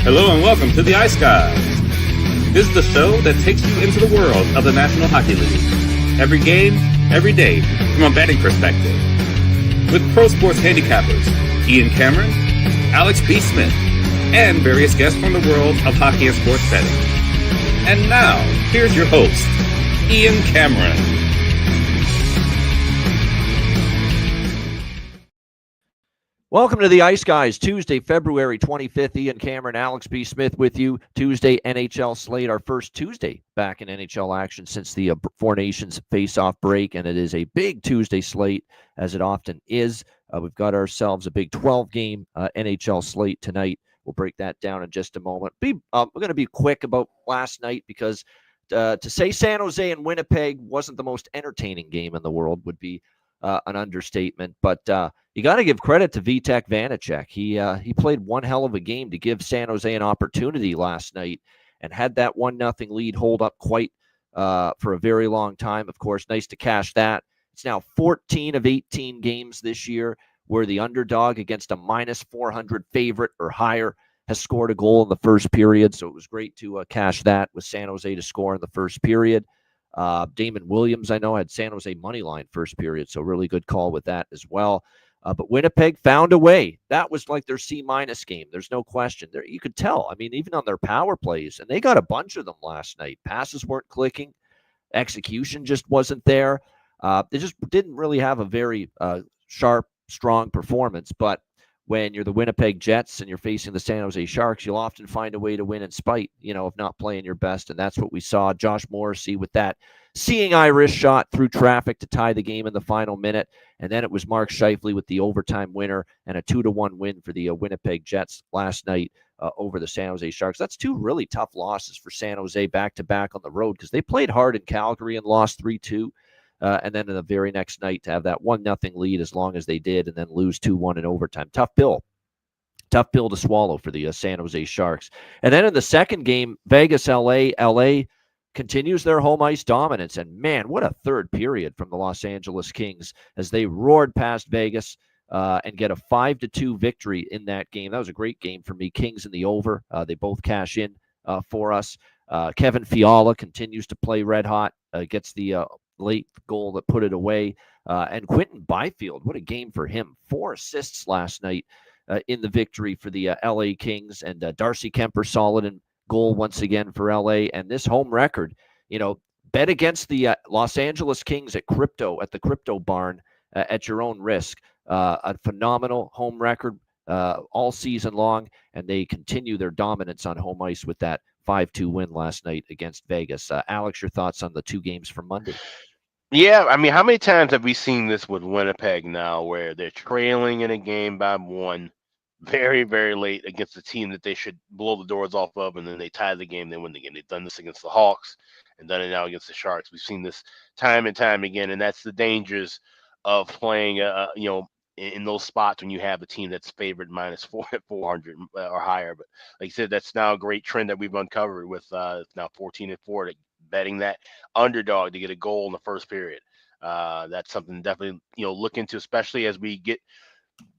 Hello and welcome to the Ice Guys. This is the show that takes you into the world of the National Hockey League. Every game, every day, from a betting perspective. With pro sports handicappers, Ian Cameron, Alex B. Smith, and various guests from the world of hockey and sports betting. And now, here's your host, Ian Cameron. Welcome to the Ice Guys, Tuesday, February 25th. Ian Cameron, Alex B. Smith with you. Tuesday NHL slate, our first Tuesday back in NHL action since the Four Nations face-off break, and it is a big Tuesday slate, as it often is. We've got ourselves a big 12-game NHL slate tonight. We'll break that down in just a moment. We're going to be quick about last night because to say San Jose and Winnipeg wasn't the most entertaining game in the world would be an understatement, but you got to give credit to Vitek Vanacek. He played one hell of a game to give San Jose an opportunity last night and had that 1-0 lead hold up quite for a very long time. Of course, nice to cash that. It's now 14 of 18 games this year where the underdog against a minus 400 favorite or higher has scored a goal in the first period, so it was great to cash that with San Jose to score in the first period. Damon Williams, I know, had San Jose money line first period, so really good call with that as well. But Winnipeg found a way. That was like their C- game. There's no question. There, you could tell. I mean, even on their power plays, and they got a bunch of them last night. Passes weren't clicking. Execution just wasn't there. They just didn't really have a very sharp, strong performance. But when you're the Winnipeg Jets and you're facing the San Jose Sharks, you'll often find a way to win in spite, of not playing your best. And that's what we saw. Josh Morrissey with that seeing eye wrist shot through traffic to tie the game in the final minute. And then it was Mark Scheifele with the overtime winner and a 2-1 win for the Winnipeg Jets last night over the San Jose Sharks. That's two really tough losses for San Jose back-to-back on the road because they played hard in Calgary and lost 3-2. And then in the very next night to have that 1-0 lead as long as they did and then lose 2-1 in overtime. Tough pill to swallow for the San Jose Sharks. And then in the second game, Vegas-LA, LA continues their home ice dominance. And man, what a third period from the Los Angeles Kings as they roared past Vegas and get a 5-2 victory in that game. That was a great game for me. Kings in the over. They both cash in for us. Kevin Fiala continues to play red hot, gets the late goal that put it away. And Quentin Byfield, what a game for him. 4 assists last night in the victory for the LA Kings. And Darcy Kemper solid in goal once again for LA. And this home record, bet against the Los Angeles Kings at the crypto barn at your own risk. A phenomenal home record all season long. And they continue their dominance on home ice with that 5-2 win last night against Vegas. Alex, your thoughts on the two games from Monday? Yeah, I mean, how many times have we seen this with Winnipeg now where they're trailing in a game by 1 very, very late against a team that they should blow the doors off of, and then they tie the game, they win the game. They've done this against the Hawks and done it now against the Sharks. We've seen this time and time again, and that's the dangers of playing, in those spots when you have a team that's favored minus 400 or higher. But like I said, that's now a great trend that we've uncovered with now 14-4, betting that underdog to get a goal in the first period. That's something definitely, look into, especially as we get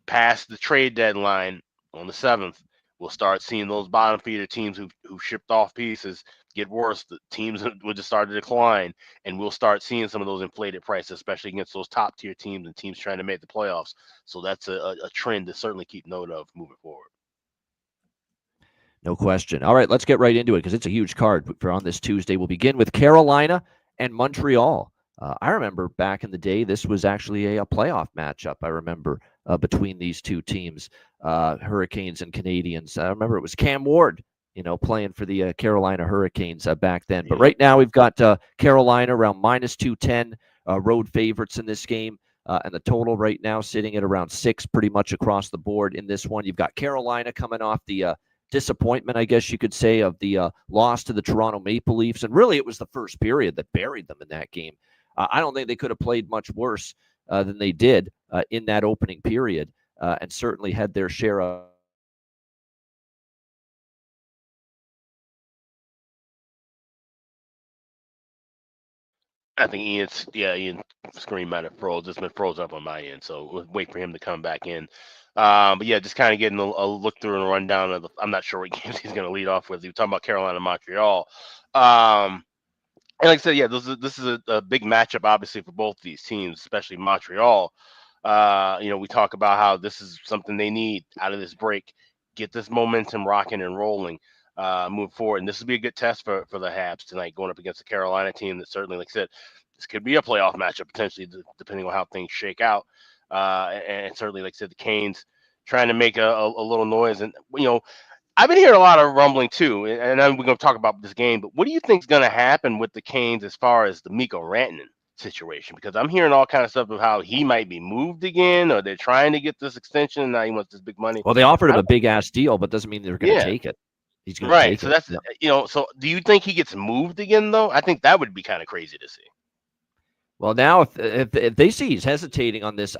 past the trade deadline on the 7th. We'll start seeing those bottom feeder teams who shipped off pieces get worse. The teams will just start to decline, and we'll start seeing some of those inflated prices, especially against those top tier teams and teams trying to make the playoffs. So that's a trend to certainly keep note of moving forward. No question. All right, let's get right into it because it's a huge card for on this Tuesday. We'll begin with Carolina and Montreal. I remember back in the day, this was actually a playoff matchup. I remember between these two teams, Hurricanes and Canadians. I remember it was Cam Ward, playing for the Carolina Hurricanes back then. But right now we've got Carolina around minus 210 road favorites in this game. And the total right now sitting at around 6 pretty much across the board in this one. You've got Carolina coming off the disappointment, I guess you could say, of the loss to the Toronto Maple Leafs. And really it was the first period that buried them in that game. I don't think they could have played much worse than they did in that opening period and certainly had their share of. I think Ian's screen might have froze. It's been froze up on my end, so we'll wait for him to come back in. But yeah, just kind of getting a look through and a rundown of I'm not sure what games he's going to lead off with. You were talking about Carolina, Montreal. And like I said, yeah, this is a big matchup, obviously, for both these teams, especially Montreal. We talk about how this is something they need out of this break, get this momentum rocking and rolling, move forward. And this will be a good test for the Habs tonight, going up against the Carolina team that certainly, like I said, this could be a playoff matchup potentially, depending on how things shake out. And certainly, like I said, the Canes trying to make a little noise. And, I've been hearing a lot of rumbling too, and then we're going to talk about this game. But what do you think is going to happen with the Canes as far as the Mikko Rantanen situation? Because I'm hearing all kind of stuff of how he might be moved again, or they're trying to get this extension, and now he wants this big money. Well, they offered him a big ass deal, but doesn't mean they're going to take it. He's going to take so it. that's So do you think he gets moved again though? I think that would be kind of crazy to see. Well, now if they see he's hesitating on this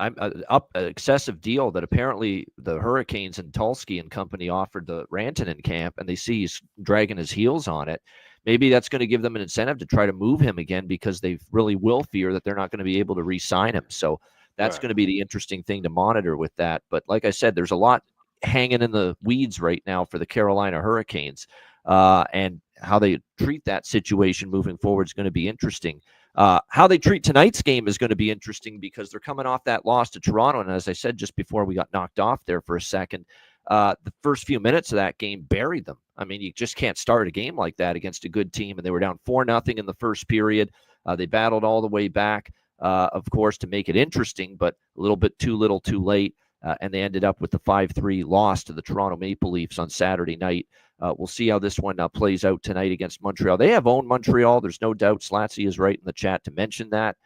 excessive deal that apparently the Hurricanes and Tulski and company offered the Rantanen camp, and they see he's dragging his heels on it, maybe that's going to give them an incentive to try to move him again, because they really will fear that they're not going to be able to re-sign him. So that's going to be the interesting thing to monitor with that. But like I said, there's a lot hanging in the weeds right now for the Carolina Hurricanes, and how they treat that situation moving forward is going to be interesting. How they treat tonight's game is going to be interesting, because they're coming off that loss to Toronto. And as I said just before we got knocked off there for a second, the first few minutes of that game buried them. I mean, you just can't start a game like that against a good team. And they were down 4-0 in the first period. They battled all the way back, of course, to make it interesting, but a little bit too little too late. And they ended up with the 5-3 loss to the Toronto Maple Leafs on Saturday night. We'll see how this one plays out tonight against Montreal. They have owned Montreal. There's no doubt. Slatsy is right in the chat to mention that.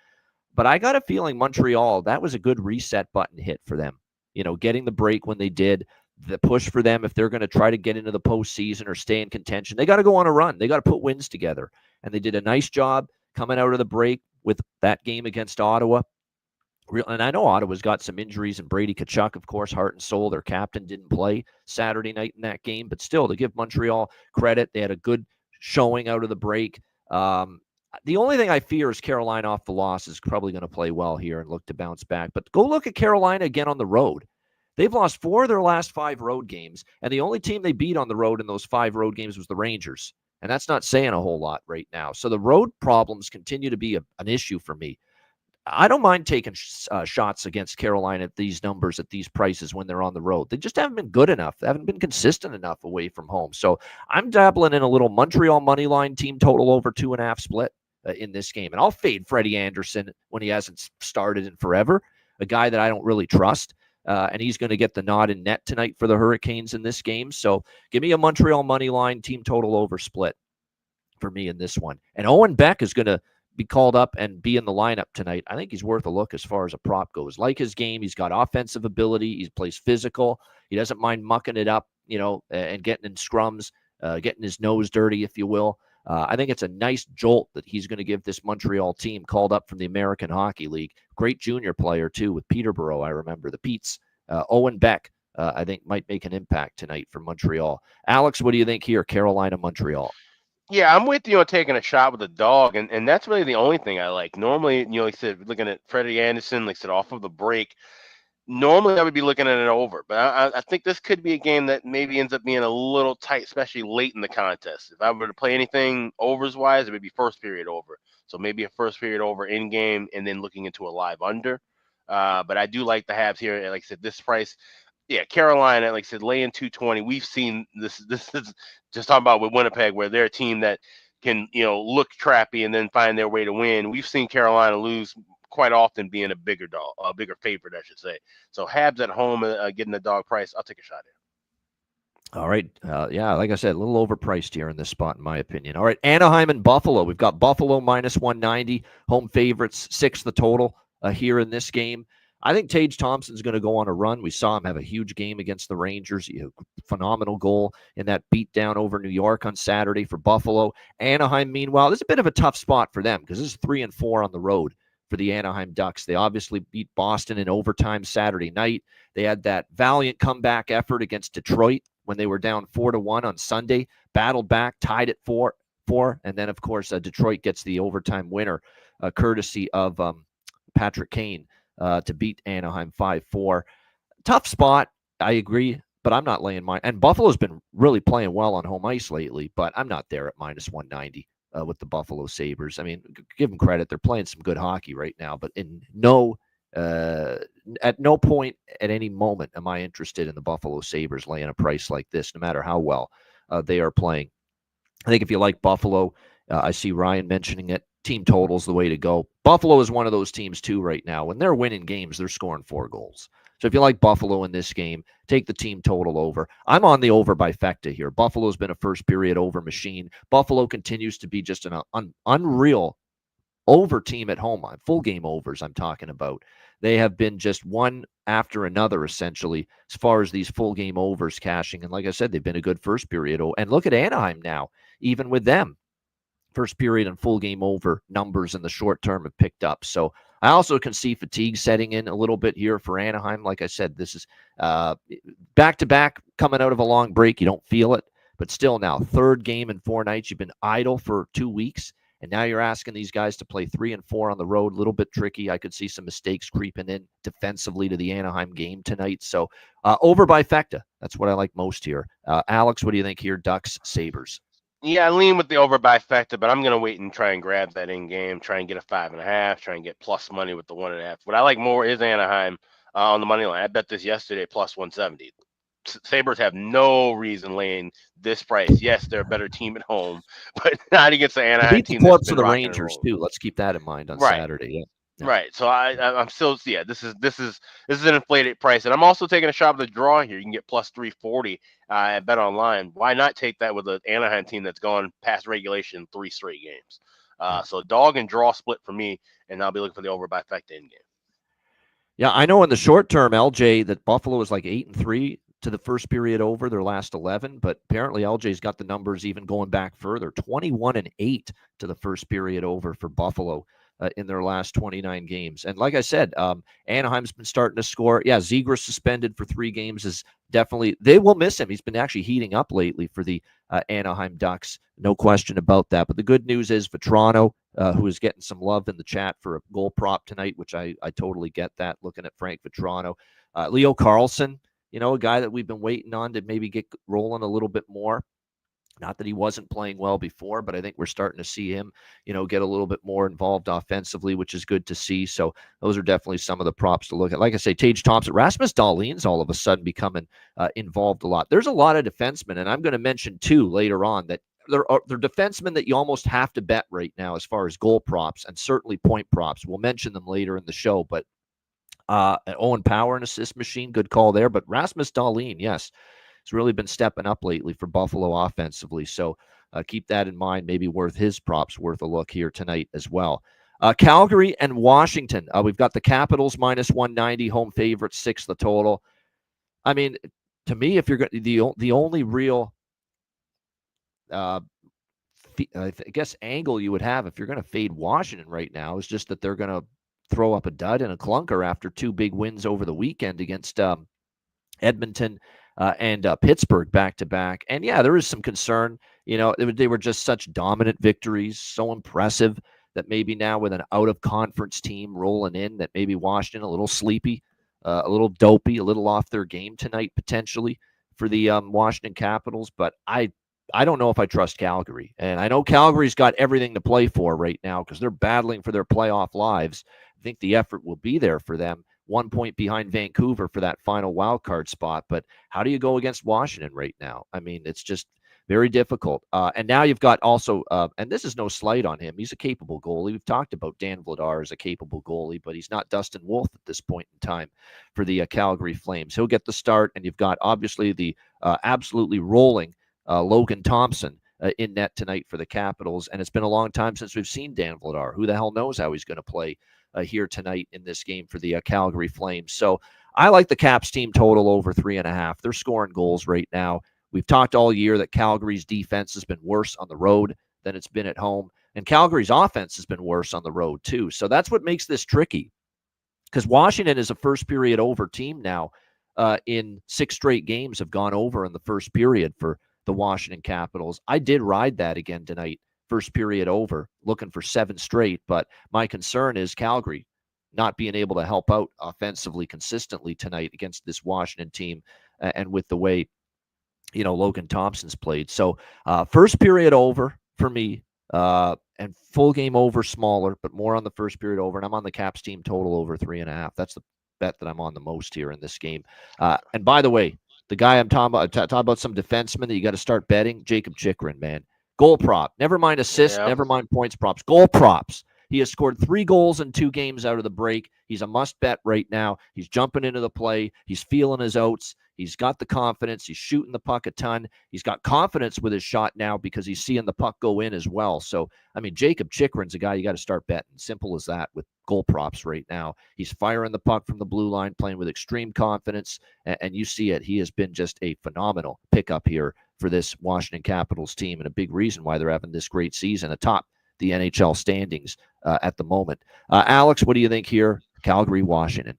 But I got a feeling Montreal, that was a good reset button hit for them. Getting the break when they did, the push for them if they're going to try to get into the postseason or stay in contention. They got to go on a run. They got to put wins together. And they did a nice job coming out of the break with that game against Ottawa. And I know Ottawa's got some injuries, and Brady Tkachuk, of course, heart and soul, their captain, didn't play Saturday night in that game. But still, to give Montreal credit, they had a good showing out of the break. The only thing I fear is Carolina off the loss is probably going to play well here and look to bounce back. But go look at Carolina again on the road. They've lost 4 of their last 5 road games, and the only team they beat on the road in those 5 road games was the Rangers. And that's not saying a whole lot right now. So the road problems continue to be an issue for me. I don't mind taking shots against Carolina at these numbers, at these prices when they're on the road. They just haven't been good enough. They haven't been consistent enough away from home. So I'm dabbling in a little Montreal money line, team total over 2.5 split in this game. And I'll fade Freddie Anderson when he hasn't started in forever, a guy that I don't really trust. And he's going to get the nod in net tonight for the Hurricanes in this game. So give me a Montreal money line, team total over split for me in this one. And Owen Beck is going to be called up and be in the lineup tonight. I think he's worth a look as far as a prop goes. Like his game, he's got offensive ability. He plays physical. He doesn't mind mucking it up, and getting in scrums, getting his nose dirty, if you will. I think it's a nice jolt that he's going to give this Montreal team called up from the American Hockey League. Great junior player, too, with Peterborough, I remember. The Petes. Owen Beck, I think, might make an impact tonight for Montreal. Alex, what do you think here, Carolina, Montreal? Yeah, I'm with you on taking a shot with a dog, and that's really the only thing I like. Normally, like I said, looking at Freddie Anderson, like I said, off of the break, normally I would be looking at it over. But I think this could be a game that maybe ends up being a little tight, especially late in the contest. If I were to play anything overs-wise, it would be first period over. So maybe a first period over in-game and then looking into a live under. But I do like the Habs here. Like I said, this price – yeah, Carolina, like I said, laying 220. We've seen this. This is just talking about with Winnipeg, where they're a team that can, look trappy and then find their way to win. We've seen Carolina lose quite often, being a bigger dog, a bigger favorite, I should say. So Habs at home, getting the dog price. I'll take a shot here. All right. Yeah, like I said, a little overpriced here in this spot, in my opinion. All right, Anaheim and Buffalo. We've got Buffalo minus 190, home favorites, 6 the total here in this game. I think Tage Thompson's going to go on a run. We saw him have a huge game against the Rangers. Phenomenal goal in that beatdown over New York on Saturday for Buffalo. Anaheim, meanwhile, this is a bit of a tough spot for them because this is 3-4 on the road for the Anaheim Ducks. They obviously beat Boston in overtime Saturday night. They had that valiant comeback effort against Detroit when they were down 4-1 on Sunday, battled back, tied at 4-4, and then, of course, Detroit gets the overtime winner, courtesy of Patrick Kane. To beat Anaheim 5-4. Tough spot. I agree, but I'm not laying mine. And Buffalo's been really playing well on home ice lately, but I'm not there at minus 190 with the Buffalo Sabres. I mean, give them credit. They're playing some good hockey right now, but at no point at any moment am I interested in the Buffalo Sabres laying a price like this, no matter how well they are playing. I think if you like Buffalo, I see Ryan mentioning it. Team total's the way to go. Buffalo is one of those teams too right now. When they're winning games, they're scoring 4 goals. So if you like Buffalo in this game, take the team total over. I'm on the over by Fecta here. Buffalo's been a first period over machine. Buffalo continues to be just an unreal over team at home on full game overs. I'm talking about. They have been just one after another, essentially, as far as these full game overs cashing. And like I said, they've been a good first period. And look at Anaheim now, even with them. First period and full game over numbers in the short term have picked up. So I also can see fatigue setting in a little bit here for Anaheim. Like I said, this is back-to-back coming out of a long break. You don't feel it, but still now, 3rd game in 4 nights. You've been idle for 2 weeks, and now you're asking these guys to play 3 and 4 on the road. A little bit tricky. I could see some mistakes creeping in defensively to the Anaheim game tonight. So over by Fecta. That's what I like most here. Alex, what do you think here? Ducks, Sabres. Yeah, I lean with the over by Fecta, but I'm going to wait and try and grab that in game, try and get a 5.5, try and get plus money with the 1.5. What I like more is Anaheim on the money line. I bet this yesterday plus 170. Sabres have no reason laying this price. Yes, they're a better team at home, but not against the Anaheim team. Beat the corpse of the Rangers too. Let's keep that in mind on Saturday. Yeah. Yeah. Right. So I'm still, this is an inflated price. And I'm also taking a shot at the draw here. You can get plus 340 at Bet Online. Why not take that with an Anaheim team that's gone past regulation 3 straight games? So dog and draw split for me, and I'll be looking for the over by Fecta in game. Yeah, I know in the short term, LJ, that Buffalo is like 8-3 to the first period over their last 11, but apparently LJ's got the numbers even going back further, 21-8 to the first period over for Buffalo in their last 29 games. And like I said, Anaheim's been starting to score. Yeah, Zegras suspended for 3 games is definitely, they will miss him. He's been actually heating up lately for the Anaheim Ducks. No question about that. But the good news is Vetrano, who is getting some love in the chat for a goal prop tonight, which I totally get that, looking at Frank Vetrano. Leo Carlson, a guy that we've been waiting on to maybe get rolling a little bit more. Not that he wasn't playing well before, but I think we're starting to see him, get a little bit more involved offensively, which is good to see. So those are definitely some of the props to look at. Like I say, Tage Thompson, Rasmus Dahlin's all of a sudden becoming involved a lot. There's a lot of defensemen, and I'm going to mention 2 later on that they're defensemen that you almost have to bet right now as far as goal props and certainly point props. We'll mention them later in the show, but Owen Power, an assist machine, good call there. But Rasmus Dahlin, yes, has really been stepping up lately for Buffalo offensively. So keep that in mind. Maybe worth his props, worth a look here tonight as well. Calgary and Washington. We've got the Capitals minus 190, home favorite, 6 the total. I mean, to me, if you're going, the only real, I guess, angle you would have if you're going to fade Washington right now is just that they're going to throw up a dud and a clunker after 2 big wins over the weekend against Edmonton and Pittsburgh back-to-back. And, yeah, there is some concern. They were just such dominant victories, so impressive that maybe now with an out-of-conference team rolling in, that maybe Washington a little sleepy, a little dopey, a little off their game tonight potentially for the Washington Capitals. But I don't know if I trust Calgary. And I know Calgary's got everything to play for right now because they're battling for their playoff lives. I think the effort will be there for them. 1 point behind Vancouver for that final wild card spot. But how do you go against Washington right now? I mean, it's just very difficult. And now you've got also, and this is no slight on him, he's a capable goalie. We've talked about Dan Vladar as a capable goalie, but he's not Dustin Wolf at this point in time for the Calgary Flames. He'll get the start, and you've got obviously the absolutely rolling Logan Thompson in net tonight for the Capitals. And it's been a long time since we've seen Dan Vladar. Who the hell knows how he's going to play here tonight in this game for the Calgary Flames. So I like the Caps team total over 3.5. They're scoring goals right now. We've talked all year that Calgary's defense has been worse on the road than it's been at home. And Calgary's offense has been worse on the road too. So that's what makes this tricky, because Washington is a first period over team now. In 6 straight games have gone over in the first period for the Washington Capitals. I did ride that again tonight. First period over, looking for 7 straight. But my concern is Calgary not being able to help out offensively consistently tonight against this Washington team and with the way, Logan Thompson's played. So first period over for me, and full game over smaller, but more on the first period over. And I'm on the Caps team total over 3.5. That's the bet that I'm on the most here in this game. And by the way, the guy I'm talking about, talking about some defenseman that you got to start betting, Jacob Chikrin, man. Goal prop. Never mind assists, never mind points props. Goal props. He has scored 3 goals in 2 games out of the break. He's a must bet right now. He's jumping into the play. He's feeling his oats. He's got the confidence. He's shooting the puck a ton. He's got confidence with his shot now because he's seeing the puck go in as well. So, I mean, Jacob Chikrin's a guy you got to start betting. Simple as that with goal props right now. He's firing the puck from the blue line, playing with extreme confidence, and you see it. He has been just a phenomenal pickup here for this Washington Capitals team, and a big reason why they're having this great season atop the NHL standings at the moment. Alex, what do you think here? Calgary, Washington.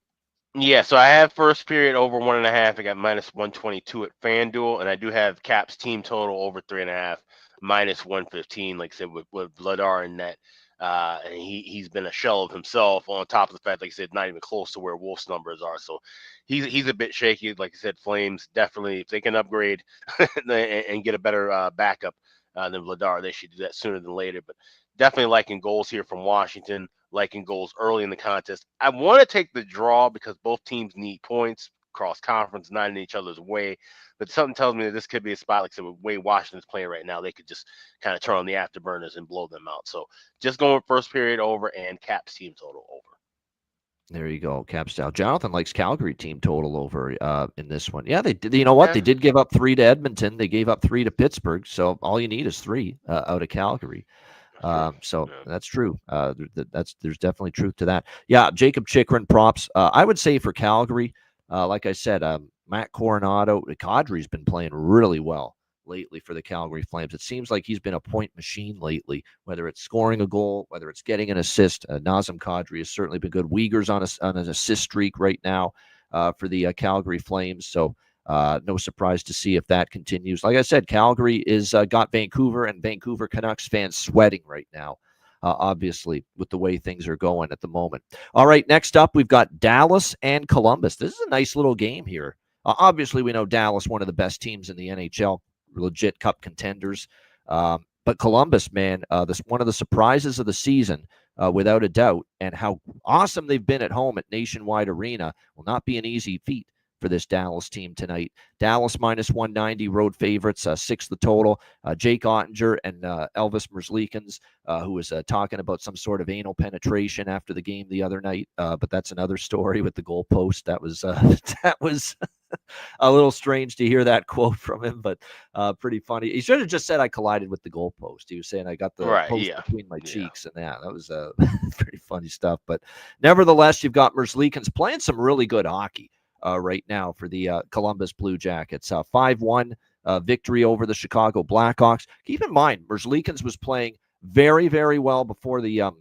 Yeah, so I have first period over 1.5. I got -122 at FanDuel, and I do have Caps team total over 3.5, -115. Like I said, with Vladar in net, and he's been a shell of himself. On top of the fact, like I said, not even close to where Wolf's numbers are. So he's a bit shaky. Like I said, Flames definitely, if they can upgrade and get a better backup than Vladar, they should do that sooner than later. But definitely liking goals here from Washington. Liking goals early in the contest. I want to take the draw because both teams need points cross conference, not in each other's way. But something tells me that this could be a spot, like I said, with the way Washington's playing right now, they could just kind of turn on the afterburners and blow them out. So just going first period over and Caps team total over. There you go, Caps style. Jonathan likes Calgary team total over in this one. Yeah, they did. You know what? Yeah. They did give up 3 to Edmonton. They gave up 3 to Pittsburgh. So all you need is 3 out of Calgary. That's true. There's definitely truth to that. Yeah, Jacob Chikrin props. I would say for Calgary, like I said, Matt Coronado, Kadri's been playing really well lately for the Calgary Flames. It seems like he's been a point machine lately, whether it's scoring a goal, whether it's getting an assist. Nazem Kadri has certainly been good. Uyghur's on an assist streak right now for the Calgary Flames. So no surprise to see if that continues. Like I said, Calgary is got Vancouver and Vancouver Canucks fans sweating right now, obviously, with the way things are going at the moment. All right, next up, we've got Dallas and Columbus. This is a nice little game here. Obviously, we know Dallas, one of the best teams in the NHL, legit cup contenders. But Columbus, man, this one of the surprises of the season, without a doubt, and how awesome they've been at home at Nationwide Arena will not be an easy feat for this Dallas team tonight. Dallas -190, road favorites, 6 the total. Jake Ottinger and Elvis Merzlikins, who was talking about some sort of anal penetration after the game the other night. But that's another story with the goalpost. That was that was a little strange to hear that quote from him, but pretty funny. He should have just said I collided with the goalpost. He was saying I got the post between my cheeks, and that was pretty funny stuff. But nevertheless, you've got Merzlikins playing some really good hockey right now for the Columbus Blue Jackets. 5-1 victory over the Chicago Blackhawks. Keep in mind, Merzlikins was playing very, very well before the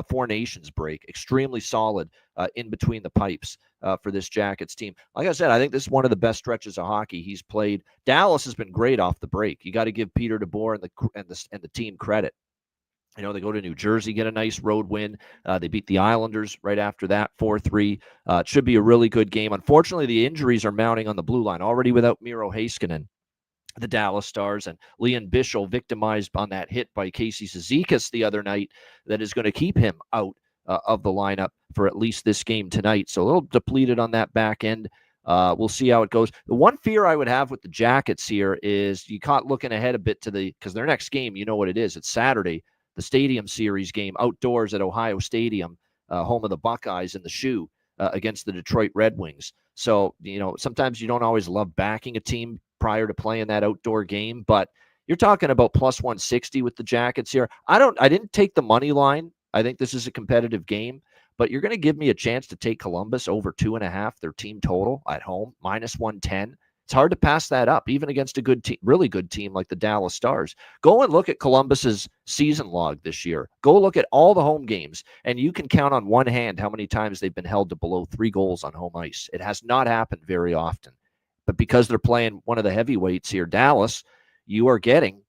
Four Nations break. Extremely solid in between the pipes for this Jackets team. Like I said, I think this is one of the best stretches of hockey he's played. Dallas has been great off the break. You got to give Peter DeBoer and the team credit. You know, they go to New Jersey, get a nice road win. They beat the Islanders right after that, 4-3. It should be a really good game. Unfortunately, the injuries are mounting on the blue line, already without Miro Heiskanen, the Dallas Stars, and Leon Bischel victimized on that hit by Casey Cizikas the other night that is going to keep him out of the lineup for at least this game tonight. So a little depleted on that back end. We'll see how it goes. The one fear I would have with the Jackets here is you caught looking ahead a bit to because their next game, you know what it is. It's Saturday. The Stadium Series game outdoors at Ohio Stadium, home of the Buckeyes in the shoe against the Detroit Red Wings. So, you know, sometimes you don't always love backing a team prior to playing that outdoor game, but you're talking about +160 with the Jackets here. I didn't take the money line. I think this is a competitive game, but you're going to give me a chance to take Columbus over 2.5, their team total at home, -110. It's hard to pass that up, even against a good team, really good team like the Dallas Stars. Go and look at Columbus's season log this year. Go look at all the home games, and you can count on one hand how many times they've been held to below 3 goals on home ice. It has not happened very often. But because they're playing one of the heavyweights here, Dallas, you are getting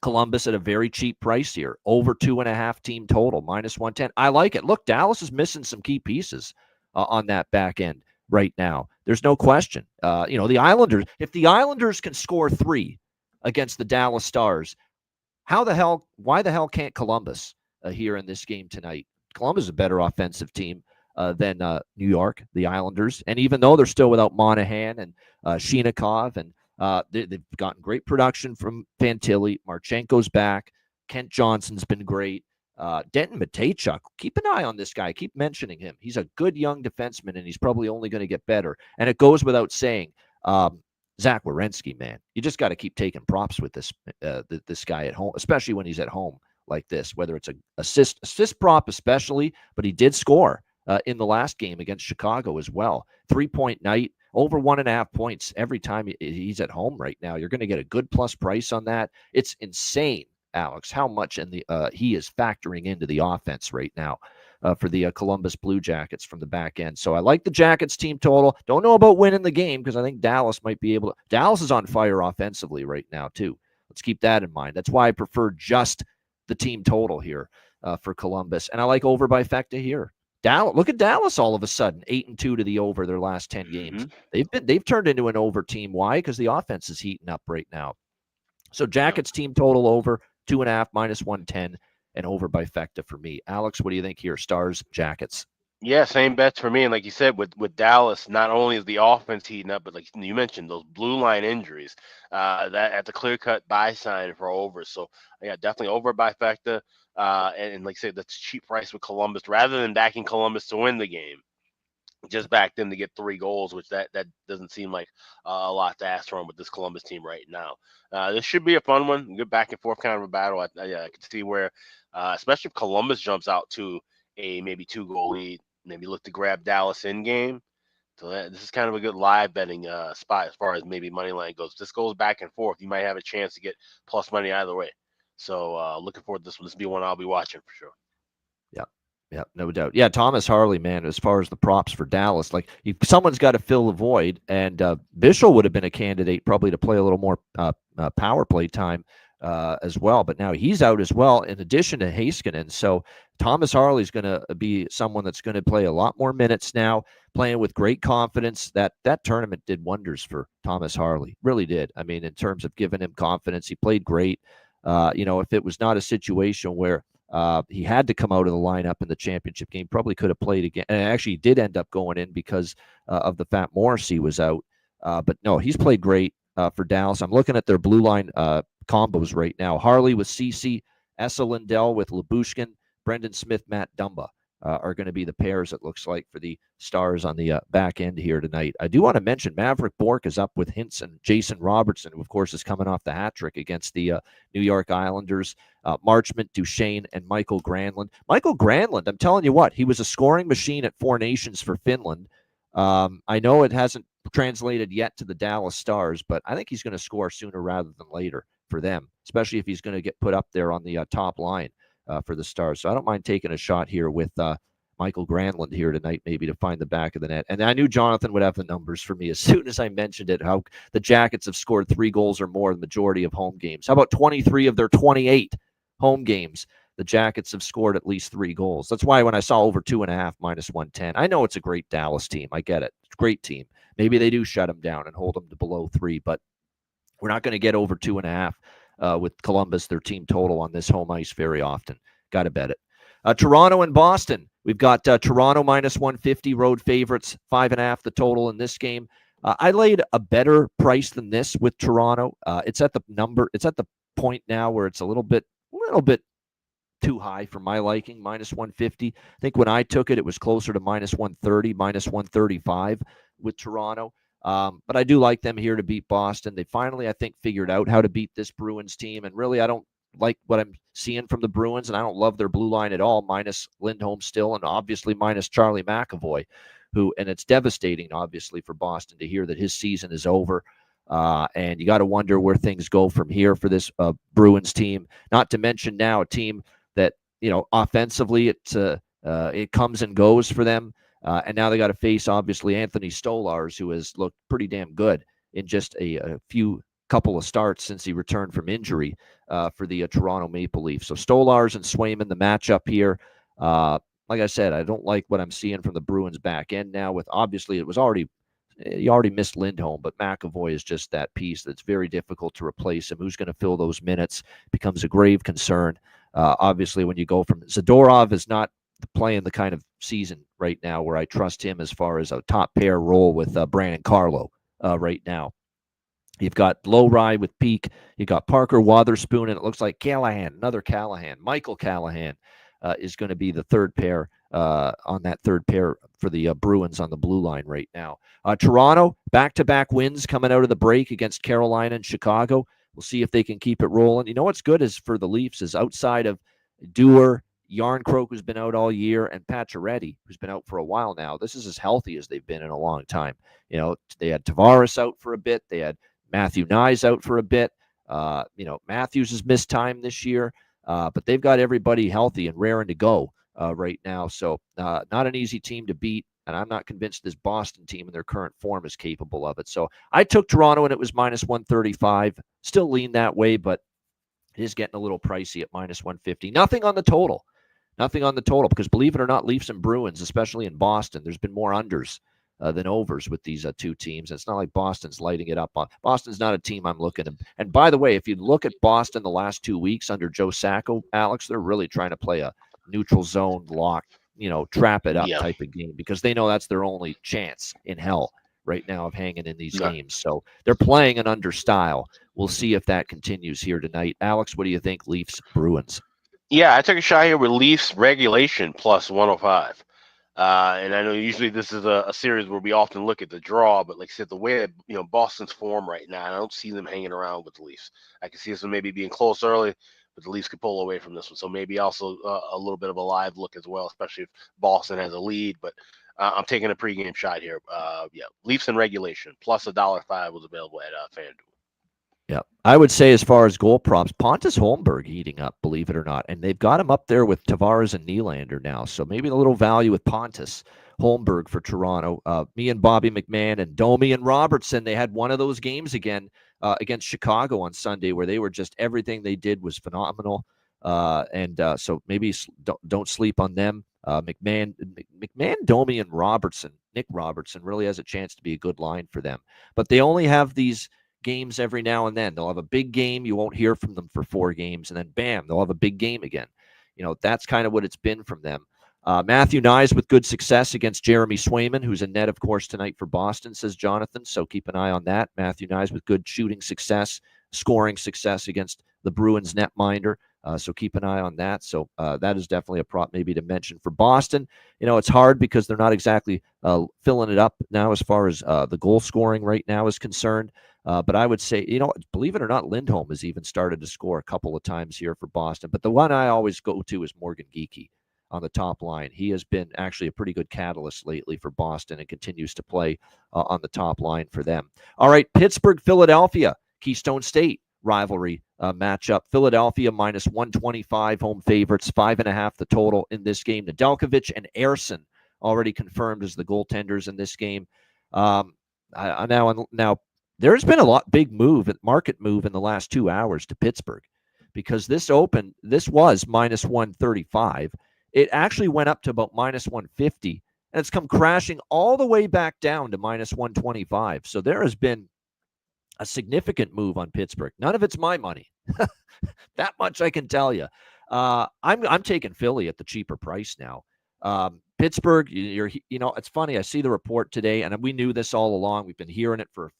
Columbus at a very cheap price here, over 2.5 team total, -110. I like it. Look, Dallas is missing some key pieces on that back end. right now. There's no question. The Islanders, if the Islanders can score 3 against the Dallas Stars, why the hell can't Columbus here in this game tonight? Columbus is a better offensive team than New York, the Islanders. And even though they're still without Monahan and Shinikov, and they've gotten great production from Fantilli, Marchenko's back, Kent Johnson's been great. Denton Matejchuk, keep an eye on this guy. Keep mentioning him. He's a good young defenseman, and he's probably only going to get better. And it goes without saying, Zach Werenski, man, you just got to keep taking props with this guy at home, especially when he's at home like this, whether it's an assist prop especially, but he did score in the last game against Chicago as well. 3-point night, over 1.5 points every time he's at home right now. You're going to get a good plus price on that. It's insane, Alex, how much he is factoring into the offense right now for the Columbus Blue Jackets from the back end. So I like the Jackets team total. Don't know about winning the game because I think Dallas might be able to. Dallas is on fire offensively right now too. Let's keep that in mind. That's why I prefer just the team total here for Columbus. And I like over by Fecta here. Look at Dallas all of a sudden, 8-2 to the over their last 10 games. They've turned into an over team. Why? Because the offense is heating up right now. So Jackets team total over 2.5 minus 110 and over by Fecta for me. Alex, what do you think here? Stars, Jackets. Yeah, same bets for me. And like you said, with Dallas, not only is the offense heating up, but like you mentioned, those blue line injuries, that at the clear cut buy sign for over. So yeah, definitely over by Fecta. And like I said, that's a cheap price with Columbus. Rather than backing Columbus to win the game, just back them to get 3 goals, which that doesn't seem like a lot to ask from with this Columbus team right now. This should be a fun one, good back and forth kind of a battle. I can see where, especially if Columbus jumps out to a maybe 2-goal lead, maybe look to grab Dallas in game. So this is kind of a good live betting spot as far as maybe money line goes. If this goes back and forth, you might have a chance to get plus money either way. So looking forward to this one. This will be one I'll be watching for sure. Yeah, no doubt. Yeah, Thomas Harley, man, as far as the props for Dallas, like someone's got to fill the void, and Bischel would have been a candidate probably to play a little more power play time as well, but now he's out as well in addition to Heiskanen. So Thomas Harley's going to be someone that's going to play a lot more minutes now, playing with great confidence. That tournament did wonders for Thomas Harley, really did. I mean, in terms of giving him confidence, he played great. If it was not a situation where he had to come out of the lineup in the championship game, probably could have played again. And actually did end up going in because of the fact Morrissey was out. But no, he's played great for Dallas. I'm looking at their blue line combos right now. Harley with Ceci, Essa Lindell with Labushkin, Brendan Smith, Matt Dumba are going to be the pairs, it looks like, for the Stars on the back end here tonight. I do want to mention Maverick Bourque is up with Hintz and Jason Robertson, who, of course, is coming off the hat trick against the New York Islanders. Marchment, Duchesne, and Michael Granlund. Michael Granlund, I'm telling you what, he was a scoring machine at 4 Nations for Finland. I know it hasn't translated yet to the Dallas Stars, but I think he's going to score sooner rather than later for them, especially if he's going to get put up there on the top line for the Stars. So I don't mind taking a shot here with Michael Granlund here tonight, maybe to find the back of the net. And I knew Jonathan would have the numbers for me as soon as I mentioned it, how the Jackets have scored 3 goals or more in the majority of home games. How about 23 of their 28 home games? The Jackets have scored at least 3 goals. That's why when I saw over 2.5 minus 110, I know it's a great Dallas team. I get it. It's a great team. Maybe they do shut them down and hold them to below 3, but we're not going to get over 2.5 with Columbus, their team total on this home ice very often. Got to bet it. Toronto and Boston. We've got Toronto minus 150 road favorites, 5.5 the total in this game. I laid a better price than this with Toronto. It's at the point now where it's a little bit too high for my liking, minus 150. I think when I took it, it was closer to minus 130, minus 135 with Toronto. But I do like them here to beat Boston. They finally, I think, figured out how to beat this Bruins team. And really, I don't like what I'm seeing from the Bruins, and I don't love their blue line at all, minus Lindholm still, and obviously minus Charlie McAvoy, and it's devastating, obviously, for Boston to hear that his season is over. And you got to wonder where things go from here for this Bruins team. Not to mention now a team that, offensively it comes and goes for them. And now they got to face, obviously, Anthony Stolarz, who has looked pretty damn good in just a couple of starts since he returned from injury for the Toronto Maple Leafs. So Stolarz and Swayman, the matchup here. like I said, I don't like what I'm seeing from the Bruins back end now. With obviously you already missed Lindholm, but McAvoy is just that piece that's very difficult to replace him. Who's going to fill those minutes becomes a grave concern. Obviously, when you go from Zadorov is not playing the kind of season right now where I trust him as far as a top pair role with Brandon Carlo right now. You've got Lowry with Peak. You got Parker Wotherspoon, and it looks like Callahan, another Callahan. Michael Callahan is going to be the third pair on that third pair for the Bruins on the blue line right now. Toronto, back-to-back wins coming out of the break against Carolina and Chicago. We'll see if they can keep it rolling. You know what's good is for the Leafs is outside of Dewar, Yarncroke, who's been out all year, and Pacioretty, who's been out for a while now. This is as healthy as they've been in a long time. You know, they had Tavares out for a bit. They had Matthew Nyes out for a bit. Matthews has missed time this year, but they've got everybody healthy and raring to go right now. So not an easy team to beat, and I'm not convinced this Boston team in their current form is capable of it. So I took Toronto, and it was minus 135. Still lean that way, but it is getting a little pricey at minus 150. Nothing on the total, because believe it or not, Leafs and Bruins, especially in Boston, there's been more unders than overs with these two teams. It's not like Boston's lighting it up. Boston's not a team I'm looking at. And by the way, if you look at Boston the last 2 weeks under Joe Sacco, Alex, they're really trying to play a neutral zone lock, trap it up type of game, because they know that's their only chance in hell right now of hanging in these games. So they're playing an under style. We'll see if that continues here tonight. Alex, what do you think, Leafs, Bruins? Yeah, I took a shot here with Leafs regulation plus 105. And I know usually this is a series where we often look at the draw, but like I said, the way that, Boston's form right now, I don't see them hanging around with the Leafs. I can see this one maybe being close early, but the Leafs could pull away from this one. So maybe also a little bit of a live look as well, especially if Boston has a lead. But I'm taking a pregame shot here. Leafs in regulation plus $1.05 was available at FanDuel. Yeah, I would say as far as goal props, Pontus Holmberg heating up, believe it or not. And they've got him up there with Tavares and Nylander now. So maybe a little value with Pontus Holmberg for Toronto. Me and Bobby McMahon and Domi and Robertson, they had one of those games again against Chicago on Sunday where they were just, everything they did was phenomenal. So maybe don't sleep on them. McMahon, Domi, and Nick Robertson really has a chance to be a good line for them. But they only have these games every now and then. They'll have a big game. You won't hear from them for 4 games, and then bam, they'll have a big game again. That's kind of what it's been from them. Matthew Nyes with good success against Jeremy Swayman, who's in net, of course, tonight for Boston, says Jonathan. So keep an eye on that. Matthew Nyes with good shooting success, scoring success against the Bruins netminder. So keep an eye on that. So that is definitely a prop maybe to mention for Boston. It's hard because they're not exactly filling it up now as far as the goal scoring right now is concerned. But I would say, believe it or not, Lindholm has even started to score a couple of times here for Boston. But the one I always go to is Morgan Geekie on the top line. He has been actually a pretty good catalyst lately for Boston and continues to play on the top line for them. All right, Pittsburgh, Philadelphia, Keystone State rivalry matchup. Philadelphia minus 125 home favorites, 5.5 the total in this game. Nedeljkovic and Ersson already confirmed as the goaltenders in this game. Now there's been a market move in the last 2 hours to Pittsburgh, because this was minus 135. It actually went up to about minus 150, and it's come crashing all the way back down to minus 125. So there has been a significant move on Pittsburgh. None of it's my money. That much I can tell you. I'm taking Philly at the cheaper price now. Pittsburgh, it's funny. I see the report today, and we knew this all along. We've been hearing it for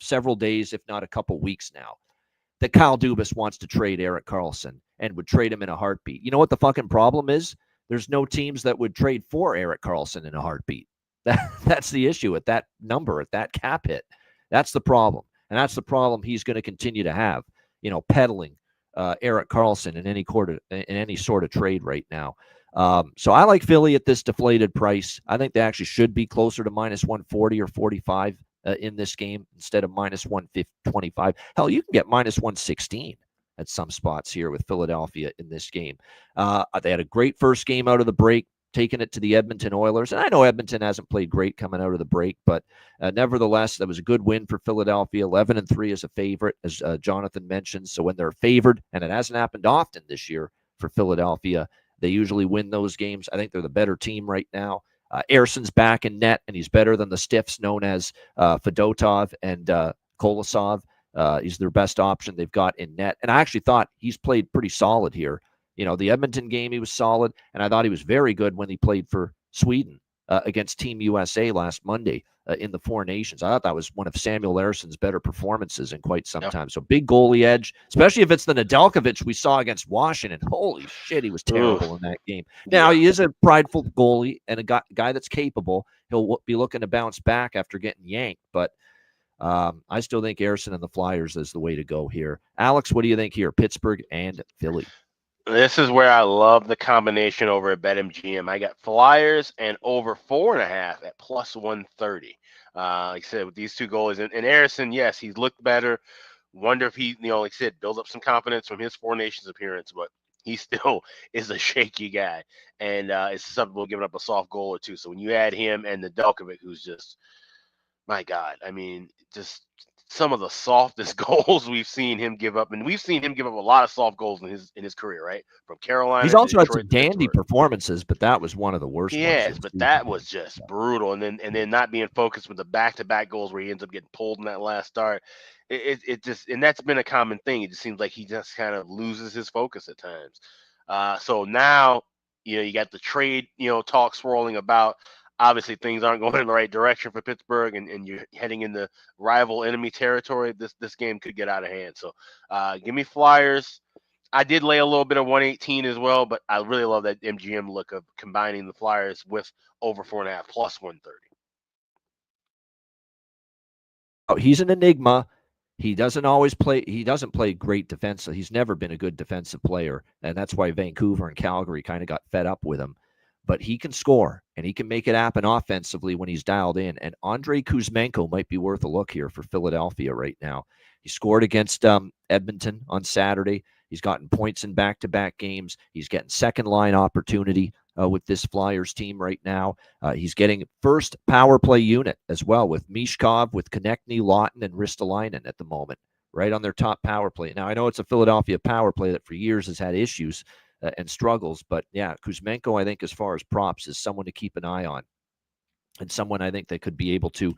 several days, if not a couple weeks now, that Kyle Dubas wants to trade Erik Karlsson and would trade him in a heartbeat. You know what the fucking problem is? There's no teams that would trade for Erik Karlsson in a heartbeat. That's the issue at that number, at that cap hit. That's the problem. And that's the problem he's going to continue to have, peddling Erik Karlsson in any sort of trade right now. So I like Philly at this deflated price. I think they actually should be closer to minus 140 or 45 in this game instead of minus 125. Hell, you can get minus 116 at some spots here with Philadelphia in this game. They had a great first game out of the break, taking it to the Edmonton Oilers. And I know Edmonton hasn't played great coming out of the break, but nevertheless, that was a good win for Philadelphia. 11-3 as a favorite, as Jonathan mentioned. So when they're favored, and it hasn't happened often this year for Philadelphia, They usually win those games. I think they're the better team right now. Erson's back in net, and he's better than the stiffs known as Fedotov and Kolosov. He's their best option they've got in net. And I actually thought he's played pretty solid here. The Edmonton game, he was solid, and I thought he was very good when he played for Sweden against Team USA last Monday in the Four Nations. I thought that was one of Samuel Erson's better performances in quite some time. So big goalie edge, especially if it's the Nedeljkovic we saw against Washington. Holy shit, he was terrible in that game. Now, he is a prideful goalie and a guy that's capable. He'll be looking to bounce back after getting yanked, but I still think Erson and the Flyers is the way to go here. Alex, what do you think here? Pittsburgh and Philly. This is where I love the combination over at BetMGM. I got Flyers and over 4.5 at plus 130. Like I said, with these two goalies and Erson, yes, he's looked better. Wonder if he, like I said, builds up some confidence from his Four Nations appearance, but he still is a shaky guy and is susceptible to giving up a soft goal or two. So when you add him and the Nedeljkovic, who's just, my God, I mean, just some of the softest goals we've seen him give up, and we've seen him give up a lot of soft goals in his career, right? From Carolina, he's also had some dandy performances, but that was one of the worst. Yes, but that was just brutal, and then not being focused with the back-to-back goals where he ends up getting pulled in that last start. It just, and that's been a common thing. It just seems like he just kind of loses his focus at times. So now, you got the trade, talk swirling about. Obviously, things aren't going in the right direction for Pittsburgh, and you're heading into rival enemy territory. This game could get out of hand. So give me Flyers. I did lay a little bit of 118 as well, but I really love that MGM look of combining the Flyers with over 4.5 plus 130. Oh, he's an enigma. He doesn't always play. He doesn't play great defensive. He's never been a good defensive player, and that's why Vancouver and Calgary kind of got fed up with him. But he can score, and he can make it happen offensively when he's dialed in. And Andrei Kuzmenko might be worth a look here for Philadelphia right now. He scored against Edmonton on Saturday. He's gotten points in back-to-back games. He's getting second-line opportunity with this Flyers team right now. He's getting first power play unit as well with Mishkov, with Konechny, Lawton, and Ristolainen at the moment, right on their top power play. Now, I know it's a Philadelphia power play that for years has had issues and struggles. But yeah, Kuzmenko, I think, as far as props, is someone to keep an eye on, and someone I think that could be able to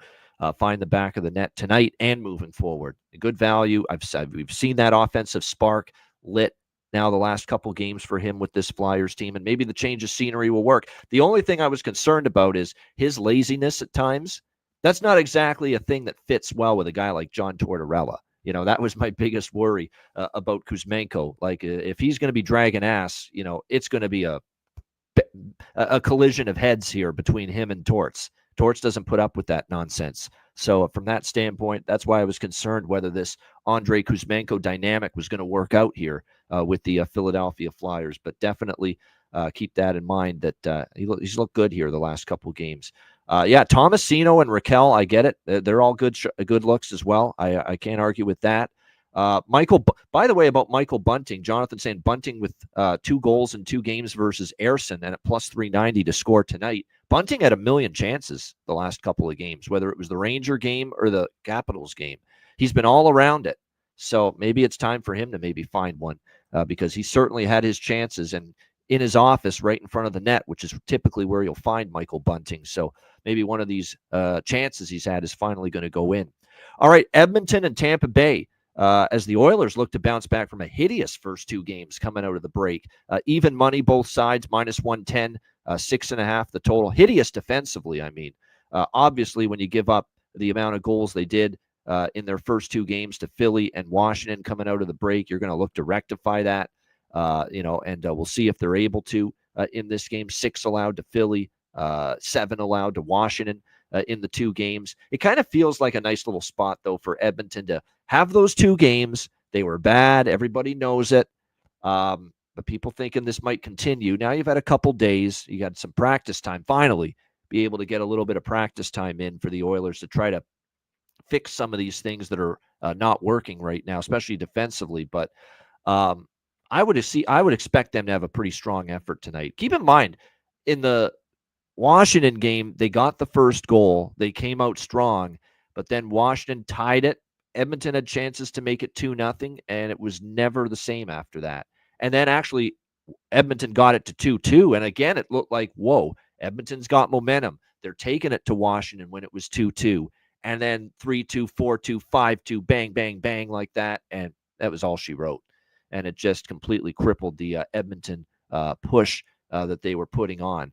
find the back of the net tonight and moving forward. A good value. We've seen that offensive spark lit now the last couple games for him with this Flyers team, and maybe the change of scenery will work. The only thing I was concerned about is his laziness at times. That's not exactly a thing that fits well with a guy like John Tortorella. That was my biggest worry about Kuzmenko. Like, if he's going to be dragging ass, it's going to be a collision of heads here between him and Torts. Torts doesn't put up with that nonsense. So from that standpoint, that's why I was concerned whether this Andrei Kuzmenko dynamic was going to work out here with the Philadelphia Flyers. But definitely keep that in mind that he's looked good here the last couple of games. Tomasino and Raquel, I get it. They're all good looks as well. I can't argue with that. Michael, by the way, about Michael Bunting, Jonathan saying Bunting with 2 goals in 2 games versus Erson and at plus 390 to score tonight. Bunting had a million chances the last couple of games, whether it was the Ranger game or the Capitals game. He's been all around it. So maybe it's time for him to maybe find one because he certainly had his chances and in his office right in front of the net, which is typically where you'll find Michael Bunting. So maybe one of these chances he's had is finally going to go in. All right, Edmonton and Tampa Bay. As the Oilers look to bounce back from a hideous first 2 games coming out of the break. Even money, both sides, minus 110, 6.5 the total. Hideous defensively, I mean. Obviously, when you give up the amount of goals they did in their first 2 games to Philly and Washington coming out of the break, you're going to look to rectify that, and we'll see if they're able to in this game. 6 allowed to Philly, 7 allowed to Washington in the 2 games. It kind of feels like a nice little spot, though, for Edmonton to have those 2 games. They were bad. Everybody knows it. But people thinking this might continue. Now you've had a couple days. You got some practice time. Finally, be able to get a little bit of practice time in for the Oilers to try to fix some of these things that are not working right now, especially defensively. But I would expect them to have a pretty strong effort tonight. Keep in mind, in the Washington game, they got the first goal. They came out strong, but then Washington tied it. Edmonton had chances to make it 2-0, and it was never the same after that. And then actually, Edmonton got it to 2-2. And again, it looked like, whoa, Edmonton's got momentum. They're taking it to Washington when it was 2-2. And then 3-2, 4-2, 5-2, bang, bang, bang like that. And that was all she wrote. And it just completely crippled the Edmonton push that they were putting on.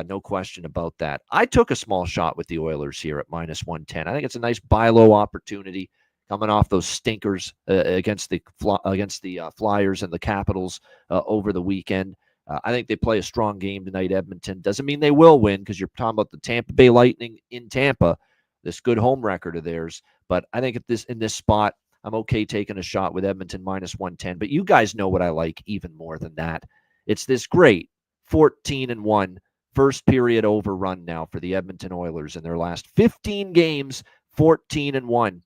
No question about that. I took a small shot with the Oilers here at -110. I think it's a nice buy low opportunity coming off those stinkers against the Flyers and the Capitals over the weekend. I think they play a strong game tonight, Edmonton. Doesn't mean they will win because you're talking about the Tampa Bay Lightning in Tampa, this good home record of theirs. But I think in this spot, I'm okay taking a shot with Edmonton -110. But you guys know what I like even more than that. It's this great 14-1 first period over run now for the Edmonton Oilers in their last 15 games, 14-1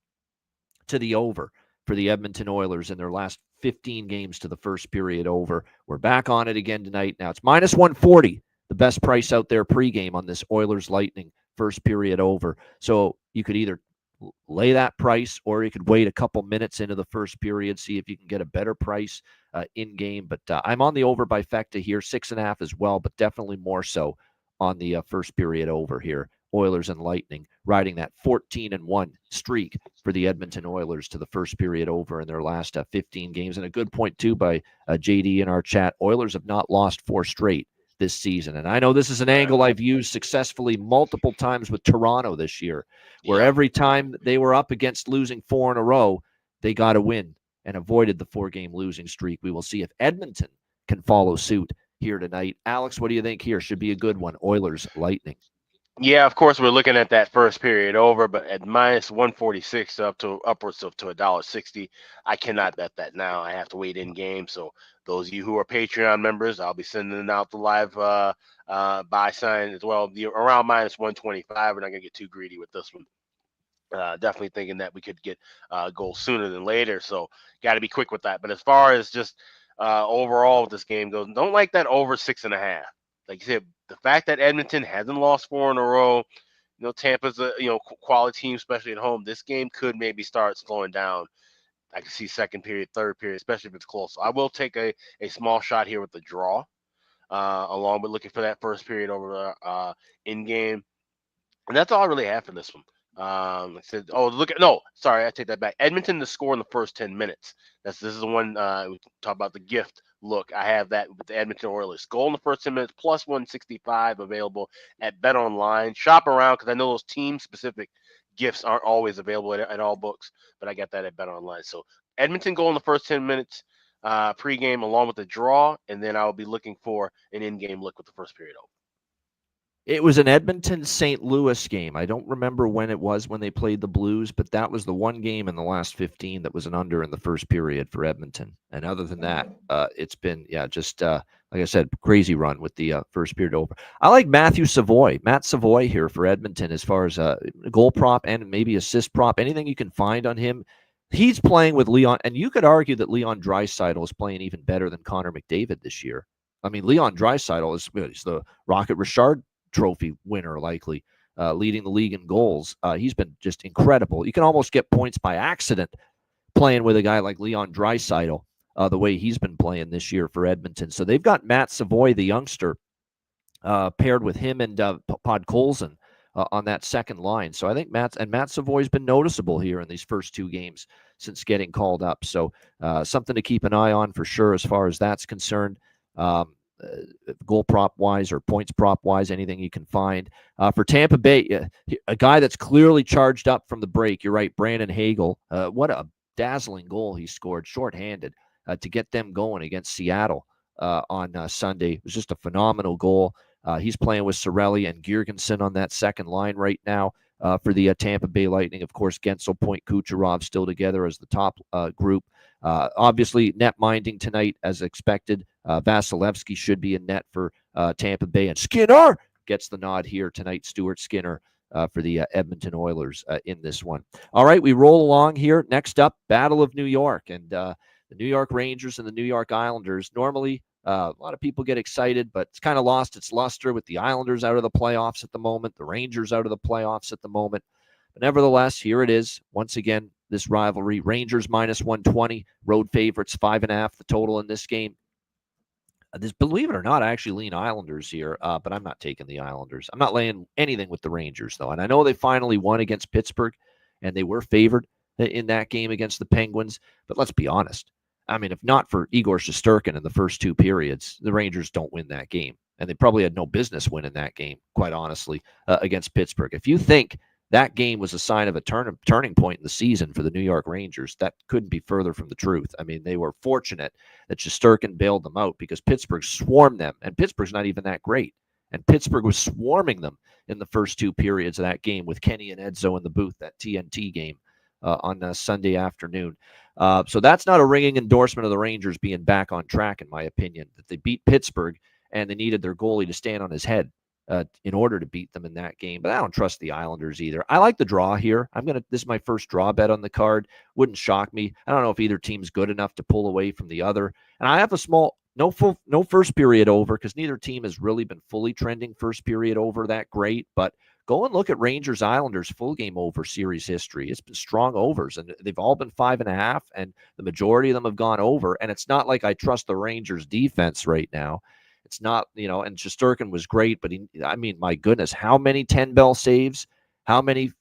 to the over for the Edmonton Oilers in their last 15 games to the first period over. We're back on it again tonight. Now it's -140, the best price out there pregame on this Oilers Lightning first period over. So you could either lay that price or you could wait a couple minutes into the first period, see if you can get a better price in game. But I'm on the over by Fecta here, 6.5 as well, but definitely more so on the first period over here. Oilers and Lightning riding that 14-1 streak for the Edmonton Oilers to the first period over in their last 15 games. And a good point, too, by JD in our chat. Oilers have not lost 4 straight this season. And I know this is an angle I've used successfully multiple times with Toronto this year, where every time they were up against losing 4 in a row, they got a win and avoided the 4-game losing streak. We will see if Edmonton can follow suit here tonight. Alex, what do you think here? Should be a good one. Oilers, Lightning. Yeah, of course, we're looking at that first period over, but at -146 up to upwards of to $1.60, I cannot bet that now. I have to wait in game. So those of you who are Patreon members, I'll be sending out the live buy sign as well. Around -125. We're not gonna get too greedy with this one. Definitely thinking that we could get goals sooner than later. So got to be quick with that. But as far as just overall with this game goes, don't like that over 6.5. Like you said, the fact that Edmonton hasn't lost 4 in a row, Tampa's a quality team, especially at home. This game could maybe start slowing down. I can see second period, third period, especially if it's close. So I will take a small shot here with the draw, along with looking for that first period over in game. And that's all I really have for this one. I said, I take that back. Edmonton to score in the first 10 minutes. This is the one we talk about the gift. Look, I have that with the Edmonton Oilers. Goal in the first 10 minutes, +165 available at Bet Online. Shop around because I know those team-specific gifts aren't always available at all books, but I got that at Bet Online. So Edmonton goal in the first 10 minutes pregame along with the draw, and then I'll be looking for an in-game look with the first period over. It was an Edmonton-St. Louis game. I don't remember when it was when they played the Blues, but that was the one game in the last 15 that was an under in the first period for Edmonton. And other than that, it's been, just like I said, crazy run with the first period over. I like Matt Savoy here for Edmonton as far as goal prop and maybe assist prop, anything you can find on him. He's playing with Leon, and you could argue that Leon Draisaitl is playing even better than Connor McDavid this year. I mean, Leon Draisaitl is the Rocket Richard Trophy winner, likely leading the league in goals. He's been just incredible. You can almost get points by accident playing with a guy like Leon Draisaitl, the way he's been playing this year for Edmonton. So they've got Matt Savoy, the youngster, paired with him and Podkolzin on that second line. So I think Matt Savoy's been noticeable here in these first 2 games since getting called up. So something to keep an eye on for sure as far as that's concerned. Goal prop wise or points prop wise, anything you can find. For Tampa Bay, a guy that's clearly charged up from the break. You're right, Brandon Hagel. What a dazzling goal he scored, shorthanded, to get them going against Seattle on Sunday. It was just a phenomenal goal. He's playing with Cirelli and Girgensson on that second line right now for the Tampa Bay Lightning. Of course, Gensel, Point, Kucherov still together as the top group. Obviously, net minding tonight as expected. Vasilevsky should be in net for Tampa Bay. And Skinner gets the nod here tonight. Stuart Skinner for the Edmonton Oilers in this one. All right, we roll along here. Next up, Battle of New York. And the New York Rangers and the New York Islanders. Normally, a lot of people get excited, but it's kind of lost its luster with the Islanders out of the playoffs at the moment, the Rangers out of the playoffs at the moment. But nevertheless, here it is. Once again, this rivalry. Rangers -120, road favorites 5.5, the total in this game. Believe it or not, I actually lean Islanders here, but I'm not taking the Islanders. I'm not laying anything with the Rangers, though. And I know they finally won against Pittsburgh, and they were favored in that game against the Penguins. But let's be honest. I mean, if not for Igor Shesterkin in the first two periods, the Rangers don't win that game. And they probably had no business winning that game, quite honestly, against Pittsburgh. If you think that game was a sign of a turning point in the season for the New York Rangers, that couldn't be further from the truth. I mean, they were fortunate that Shesterkin bailed them out because Pittsburgh swarmed them, and Pittsburgh's not even that great. And Pittsburgh was swarming them in the first two periods of that game with Kenny and Edzo in the booth, that TNT game on Sunday afternoon. So that's not a ringing endorsement of the Rangers being back on track, in my opinion, that they beat Pittsburgh and they needed their goalie to stand on his head in order to beat them in that game. But I don't trust the Islanders either. I like the draw here. This is my first draw bet on the card. Wouldn't shock me. I don't know if either team's good enough to pull away from the other. And I have a small, no first period over, because neither team has really been fully trending first period over that great. But go and look at Rangers Islanders full game over series history. It's been strong overs, and they've all been 5.5, and the majority of them have gone over. And it's not like I trust the Rangers defense right now. It's not, and Shesterkin was great, but my goodness, how many 10-bell saves, how many,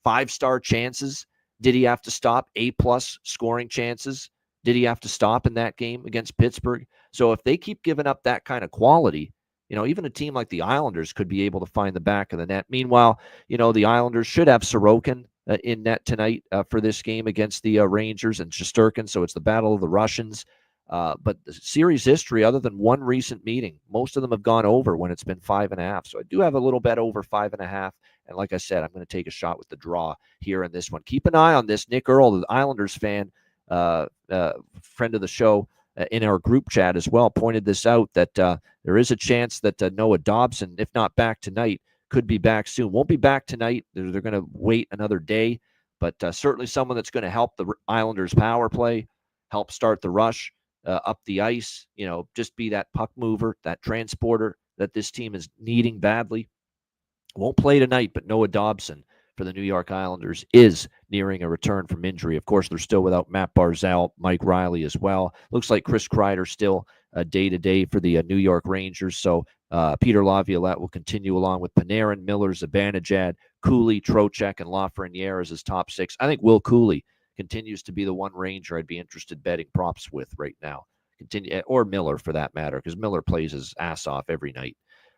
5-star chances did he have to stop? A-plus scoring chances did he have to stop in that game against Pittsburgh? So if they keep giving up that kind of quality, even a team like the Islanders could be able to find the back of the net. Meanwhile, the Islanders should have Sorokin in net tonight for this game against the Rangers and Shesterkin. So it's the battle of the Russians. But the series history, other than one recent meeting, most of them have gone over when it's been 5.5. So I do have a little bet over 5.5. And like I said, I'm going to take a shot with the draw here in this one. Keep an eye on this. Nick Earl, the Islanders fan, friend of the show in our group chat as well, pointed this out, that there is a chance that Noah Dobson, if not back tonight, could be back soon. Won't be back tonight. They're going to wait another day. But certainly someone that's going to help the Islanders power play, help start the rush up the ice, just be that puck mover, that transporter that this team is needing badly. Won't play tonight, but Noah Dobson for the New York Islanders is nearing a return from injury. Of course, they're still without Matt Barzal, Mike Riley as well. Looks like Chris Kreider still day-to-day for the New York Rangers. So Peter Laviolette will continue along with Panarin, Miller, Zibanejad, Cooley, Trocheck, and Lafreniere as his top six. I think Will Cooley continues to be the one Ranger I'd be interested betting props with right now. Or Miller for that matter, because Miller plays his ass off every night.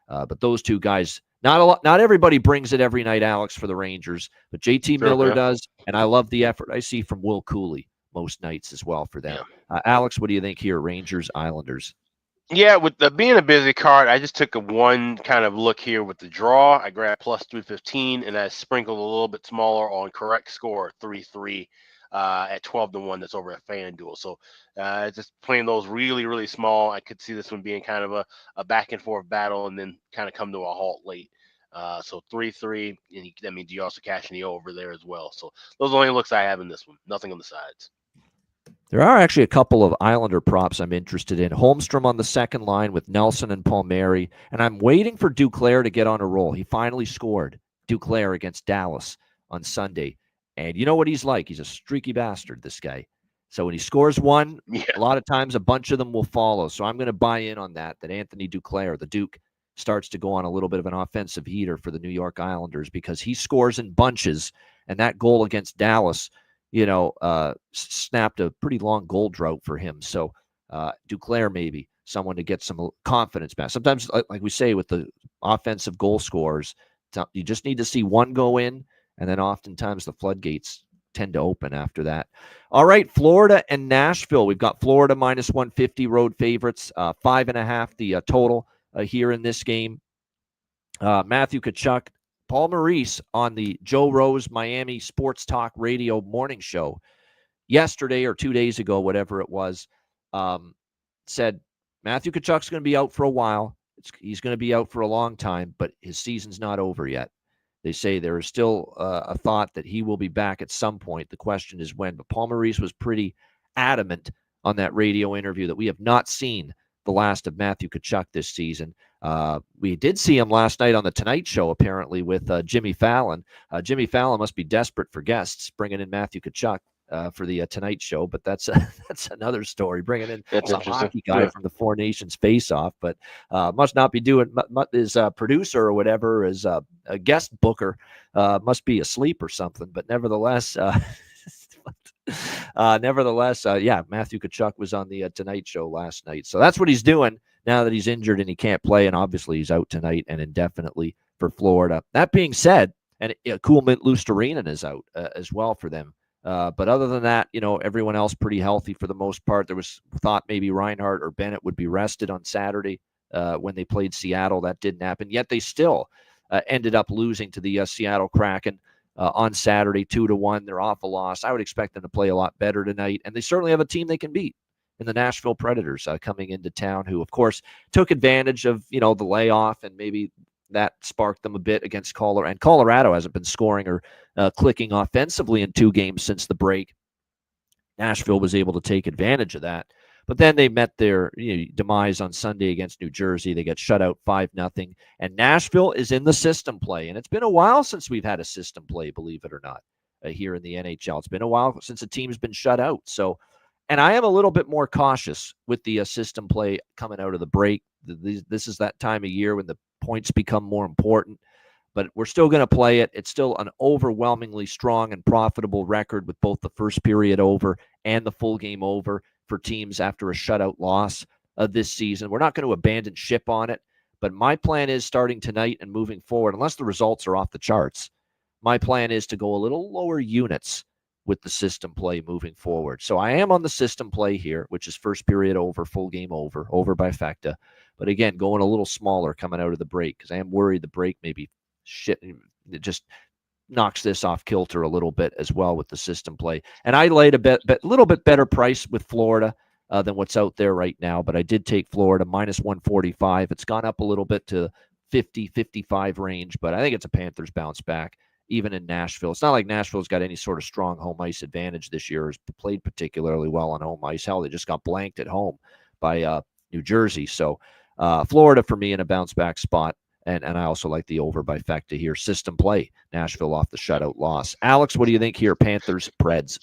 But those two guys, not everybody brings it every night, Alex, for the Rangers, but JT Miller does, and I love the effort I see from Will Cooley most nights as well for them. Yeah. Alex, what do you think here, Rangers, Islanders? Yeah, with being a busy card, I just took one kind of look here with the draw. I grabbed plus 315, and I sprinkled a little bit smaller on correct score 3-3 at 12-1. That's over at FanDuel. So just playing those really, really small. I could see this one being kind of a back and forth battle, and then kind of come to a halt late. So 3-3, and that means you also cashing the over there as well. So those are the only looks I have in this one. Nothing on the sides. There are actually a couple of Islander props I'm interested in. Holmstrom on the second line with Nelson and Palmieri, and I'm waiting for Duclair to get on a roll. He finally scored, Duclair against Dallas on Sunday. And you know what he's like. He's a streaky bastard, this guy. So when he scores one, a lot of times a bunch of them will follow. So I'm going to buy in on that Anthony Duclair, the Duke, starts to go on a little bit of an offensive heater for the New York Islanders, because he scores in bunches, and that goal against Dallas snapped a pretty long goal drought for him. So Duclair maybe someone to get some confidence back. Sometimes, like we say with the offensive goal scorers, you just need to see one go in, and then oftentimes the floodgates tend to open after that. All right, Florida and Nashville. We've got Florida minus 150 road favorites, 5.5 the total here in this game. Matthew Tkachuk, Paul Maurice on the Joe Rose Miami Sports Talk Radio morning show yesterday or 2 days ago, whatever it was, said Matthew Tkachuk's going to be out for a while. He's going to be out for a long time, but his season's not over yet. They say there is still a thought that he will be back at some point. The question is when. But Paul Maurice was pretty adamant on that radio interview that we have not seen the last of Matthew Tkachuk this season. We did see him last night on the Tonight Show, apparently, with Jimmy Fallon. Jimmy Fallon must be desperate for guests, bringing in Matthew Tkachuk. for the Tonight Show, but that's that's another story. Bringing in That's some interesting. hockey guy from the Four Nations face-off, but must not be doing his producer or whatever, as a guest booker, must be asleep or something. But nevertheless, yeah, Matthew Tkachuk was on the Tonight Show last night, so that's what he's doing now that he's injured and he can't play, and obviously he's out tonight and indefinitely for Florida. That being said, and Kuhlman Lusterinen is out as well for them. But other than that, everyone else pretty healthy for the most part. There was thought maybe Reinhart or Bennett would be rested on Saturday when they played Seattle. That didn't happen. Yet they still ended up losing to the Seattle Kraken on Saturday, 2-1. They're off a loss. I would expect them to play a lot better tonight. And they certainly have a team they can beat in the Nashville Predators coming into town, who, of course, took advantage of, the layoff, and maybe that sparked them a bit against Colorado. And Colorado hasn't been scoring or clicking offensively in 2 games since the break. Nashville was able to take advantage of that. But then they met their demise on Sunday against New Jersey. They got shut out 5-0. And Nashville is in the system play. And it's been a while since we've had a system play, believe it or not, here in the NHL. It's been a while since a team's been shut out. So, and I am a little bit more cautious with the system play coming out of the break. This is that time of year when the points become more important. But we're still going to play it. It's still an overwhelmingly strong and profitable record with both the first period over and the full game over for teams after a shutout loss this season. We're not going to abandon ship on it, but my plan is, starting tonight and moving forward, unless the results are off the charts, my plan is to go a little lower units with the system play moving forward. So I am on the system play here, which is first period over, full game over by Facta. But again, going a little smaller coming out of the break, because I am worried the break maybe it just knocks this off kilter a little bit as well with the system play. And I laid a little bit better price with Florida than what's out there right now, but I did take Florida minus 145. It's gone up a little bit to 50, 55 range, but I think it's a Panthers bounce back, even in Nashville. It's not like Nashville's got any sort of strong home ice advantage this year, has played particularly well on home ice. Hell, they just got blanked at home by New Jersey. So Florida for me in a bounce back spot. And I also like the over by Facta here. System play, Nashville off the shutout loss. Alex, what do you think here? Panthers, Preds.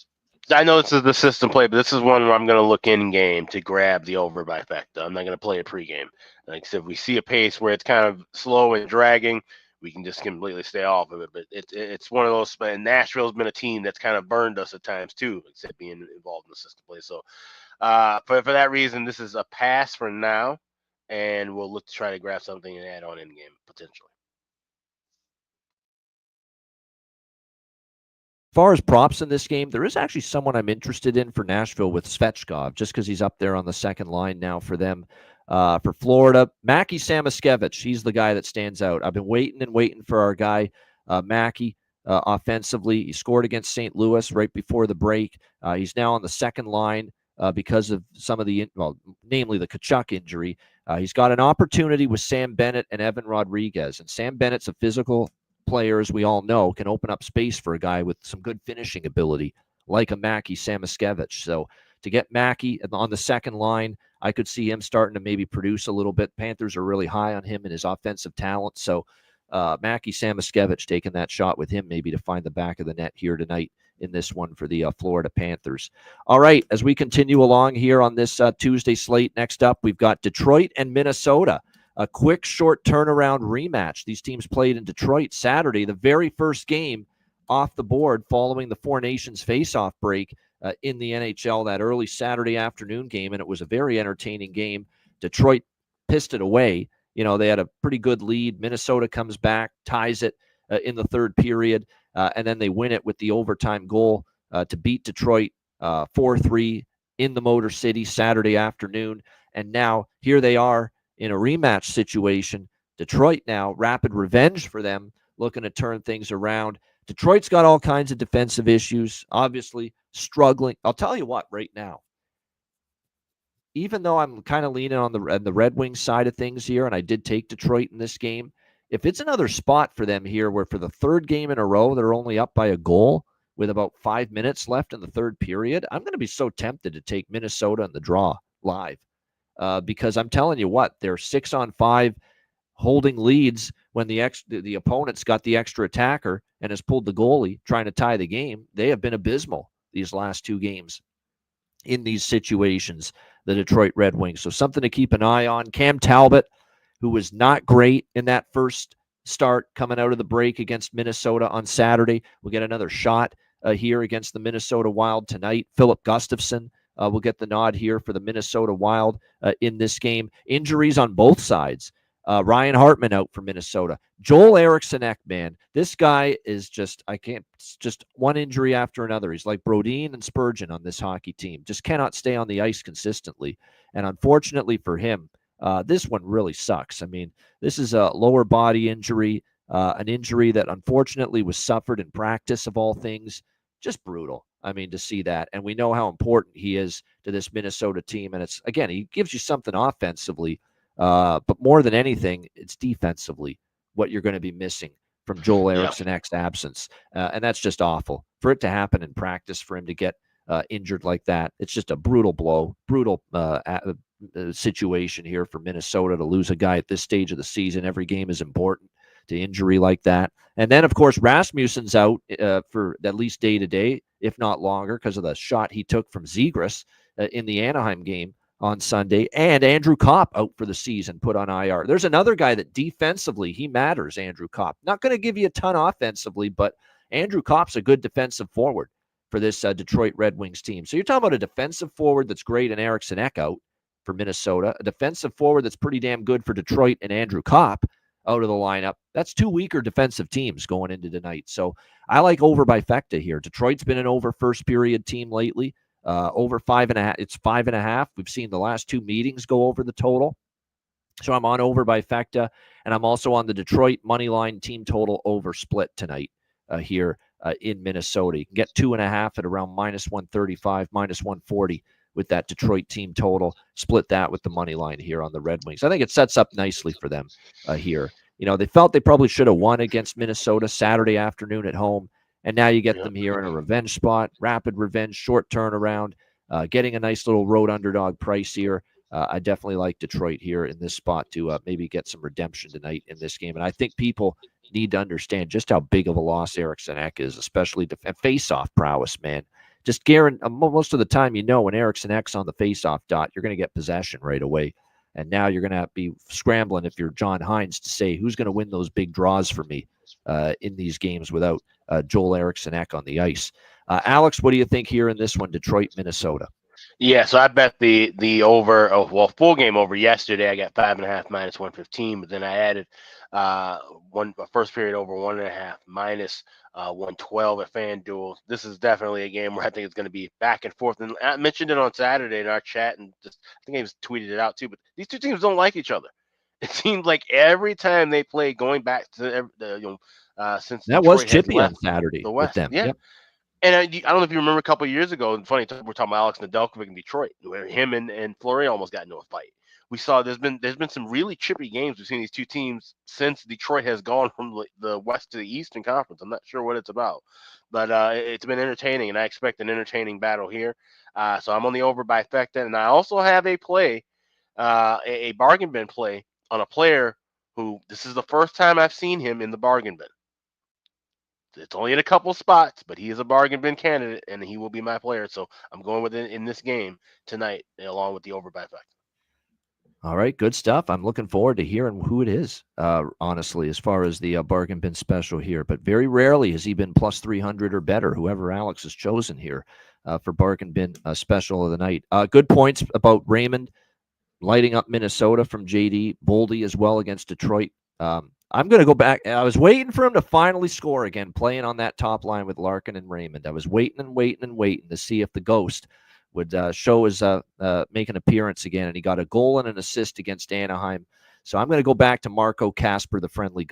I know this is the system play, but this is one where I'm going to look in game to grab the over by Facta. I'm not going to play a pregame. Like I said, if we see a pace where it's kind of slow and dragging, we can just completely stay off of it. But it's one of those. And Nashville's been a team that's kind of burned us at times too, except being involved in the system play. So for that reason, this is a pass for now. And we'll look to try to grab something and add on in game potentially. As far as props in this game, there is actually someone I'm interested in for Nashville with Svechkov, just because he's up there on the second line now for them. For Florida, Mackie Samoskevich, he's the guy that stands out. I've been waiting for our guy, Mackie, offensively. He scored against St. Louis right before the break. He's now on the second line because of some of namely the Tkachuk injury. He's got an opportunity with Sam Bennett and Evan Rodriguez. And Sam Bennett's a physical player, as we all know, can open up space for a guy with some good finishing ability, like a Mackie Samoskevich. So to get Mackie on the second line, I could see him starting to maybe produce a little bit. Panthers are really high on him and his offensive talent. So Mackie Samoskevich taking that shot with him maybe to find the back of the net here tonight in this one for the Florida Panthers. All right, as we continue along here on this Tuesday slate, next up, we've got Detroit and Minnesota. A quick, short turnaround rematch. These teams played in Detroit Saturday, the very first game off the board following the Four Nations face-off break in the NHL, that early Saturday afternoon game, and it was a very entertaining game. Detroit pissed it away. They had a pretty good lead. Minnesota comes back, ties it in the third period, and then they win it with the overtime goal to beat Detroit 4-3 in the Motor City Saturday afternoon. And now here they are in a rematch situation. Detroit now, rapid revenge for them, looking to turn things around. Detroit's got all kinds of defensive issues, obviously struggling. I'll tell you what, right now, even though I'm kind of leaning on the Red Wings side of things here, and I did take Detroit in this game, if it's another spot for them here where for the third game in a row they're only up by a goal with about 5 minutes left in the third period, I'm going to be so tempted to take Minnesota in the draw live because I'm telling you what, they're 6-on-5 holding leads when the opponent's got the extra attacker and has pulled the goalie trying to tie the game. They have been abysmal these last two games in these situations, the Detroit Red Wings. So something to keep an eye on. Cam Talbot, who was not great in that first start coming out of the break against Minnesota on Saturday, will get another shot here against the Minnesota Wild tonight. Philip Gustafsson will get the nod here for the Minnesota Wild in this game. Injuries on both sides. Ryan Hartman out for Minnesota. Joel Eriksson, man, this guy is just one injury after another. He's like Brodin and Spurgeon on this hockey team. Just cannot stay on the ice consistently. And unfortunately for him, this one really sucks. I mean, this is a lower body injury, an injury that unfortunately was suffered in practice of all things. Just brutal. I mean, to see that. And we know how important he is to this Minnesota team. And it's, again, he gives you something offensively. But more than anything, it's defensively what you're going to be missing from Joel Eriksson's absence. And that's just awful. For it to happen in practice, for him to get injured like that, it's just a brutal blow, brutal situation here for Minnesota to lose a guy at this stage of the season. Every game is important to injury like that. And then, of course, Rasmussen's out for at least day-to-day, if not longer, because of the shot he took from Zegras in the Anaheim game on Sunday, and Andrew Kopp out for the season, put on IR. There's another guy that defensively, he matters, Andrew Kopp. Not going to give you a ton offensively, but Andrew Kopp's a good defensive forward for this Detroit Red Wings team. So you're talking about a defensive forward that's great and Eriksson out for Minnesota, a defensive forward that's pretty damn good for Detroit and Andrew Kopp out of the lineup. That's two weaker defensive teams going into tonight. So I like over by Fecta here. Detroit's been an over first period team lately. Over 5.5. It's 5.5. We've seen the last two meetings go over the total. So I'm on over by Fecta, and I'm also on the Detroit money line team total over split tonight here in Minnesota. You can get 2.5 at around minus 135, minus 140 with that Detroit team total. Split that with the money line here on the Red Wings. I think it sets up nicely for them here. You know, they felt they probably should have won against Minnesota Saturday afternoon at home. And now you get them here in a revenge spot, rapid revenge, short turnaround, getting a nice little road underdog price here. I definitely like Detroit here in this spot to maybe get some redemption tonight in this game. And I think people need to understand just how big of a loss Eriksson is, especially face-off prowess, man. Just guarantee most of the time, you know, when Eriksson on the face-off dot, you're going to get possession right away. And now you're going to be scrambling if you're John Hines to say who's going to win those big draws for me in these games without Joel Eriksson on the ice. Alex, what do you think here in this one, Detroit, Minnesota? Yeah, so I bet the over, full game over yesterday. I got 5.5 minus 115, but then I added first period over 1.5 minus 112 at FanDuel. This is definitely a game where I think it's going to be back and forth. And I mentioned it on Saturday in our chat, and I think I just tweeted it out too. But these two teams don't like each other. It seems like every time they play, going back to since that Detroit was chippy on Saturday with them. Yeah. Yep. And I don't know if you remember a couple of years ago, and funny, we're talking about Alex Nedeljkovic in Detroit, where him and Fleury almost got into a fight. We saw there's been some really chippy games we've seen these two teams since Detroit has gone from the West to the Eastern Conference. I'm not sure what it's about, but it's been entertaining, and I expect an entertaining battle here. So I'm on the over by Fecta, and I also have a play, a bargain bin play on a player who this is the first time I've seen him in the bargain bin. It's only in a couple spots, but he is a bargain bin candidate, and he will be my player. So I'm going with it in this game tonight, along with the over by Fecta. All right, good stuff. I'm looking forward to hearing who it is, honestly, as far as the bargain bin special here. But very rarely has he been plus 300 or better, whoever Alex has chosen here for bargain bin special of the night. Good points about Raymond lighting up Minnesota from JD. Boldy as well against Detroit. I'm going to go back. I was waiting for him to finally score again, playing on that top line with Larkin and Raymond. I was waiting to see if the Ghost would show his make an appearance again, and he got a goal and an assist against Anaheim. So I'm going to go back to Marco Casper, the friendly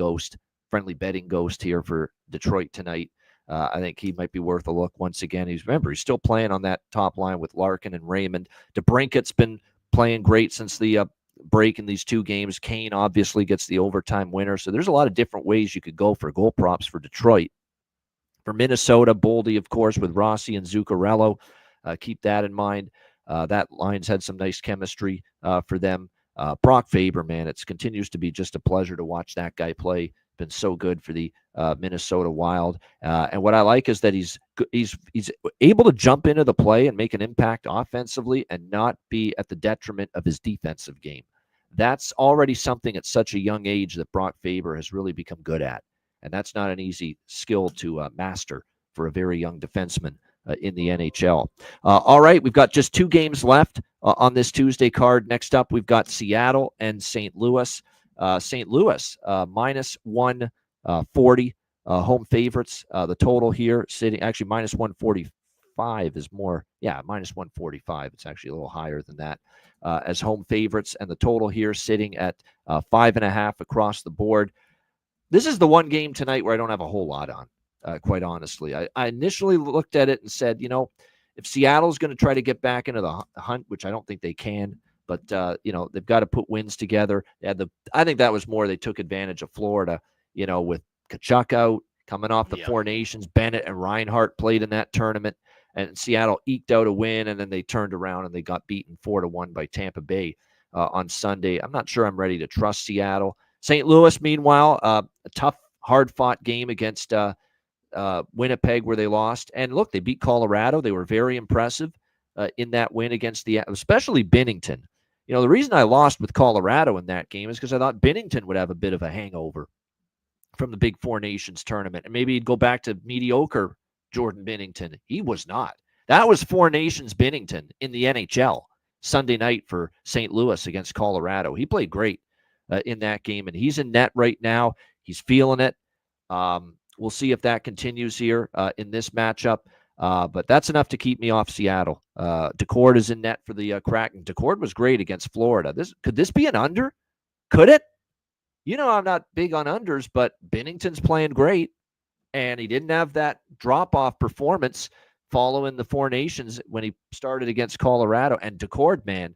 betting ghost here for Detroit tonight. I think he might be worth a look once again. He's still playing on that top line with Larkin and Raymond. DeBrincat's been playing great since the break in these two games. Kane obviously gets the overtime winner. So there's a lot of different ways you could go for goal props for Detroit. For Minnesota, Boldy, of course, with Rossi and Zuccarello. Keep that in mind. That line's had some nice chemistry for them. Brock Faber, man, it continues to be just a pleasure to watch that guy play. been so good for the Minnesota Wild. And what I like is that he's able to jump into the play and make an impact offensively and not be at the detriment of his defensive game. That's already something at such a young age that Brock Faber has really become good at. And that's not an easy skill to master for a very young defenseman in the NHL. All right, we've got just 2 games left on this Tuesday card. Next up, we've got Seattle and St. Louis. St. Louis, minus 140 home favorites. The total here sitting, actually minus 145 is more. Yeah, minus 145. It's actually a little higher than that as home favorites. And the total here sitting at 5.5 across the board. This is the one game tonight where I don't have a whole lot on, quite honestly. I initially looked at it and said, if Seattle's going to try to get back into the hunt, which I don't think they can, but, they've got to put wins together. I think that was more they took advantage of Florida, with Tkachuk out, coming off the Four Nations. Bennett and Reinhart played in that tournament, and Seattle eked out a win, and then they turned around and they got beaten 4-1 by Tampa Bay on Sunday. I'm not sure I'm ready to trust Seattle. St. Louis, meanwhile, a tough, hard-fought game against Winnipeg where they lost. And look, they beat Colorado. They were very impressive in that win against especially Binnington. The reason I lost with Colorado in that game is because I thought Binnington would have a bit of a hangover from the Big Four Nations tournament. And maybe he'd go back to mediocre Jordan Binnington. He was not. That was Four Nations Binnington in the NHL Sunday night for St. Louis against Colorado. He played great in that game, and he's in net right now. He's feeling it. We'll see if that continues here in this matchup. But that's enough to keep me off Seattle. Decord is in net for the Kraken. Decord was great against Florida. Could this be an under? Could it? I'm not big on unders, but Binnington's playing great, and he didn't have that drop-off performance following the Four Nations when he started against Colorado. And Decord, man,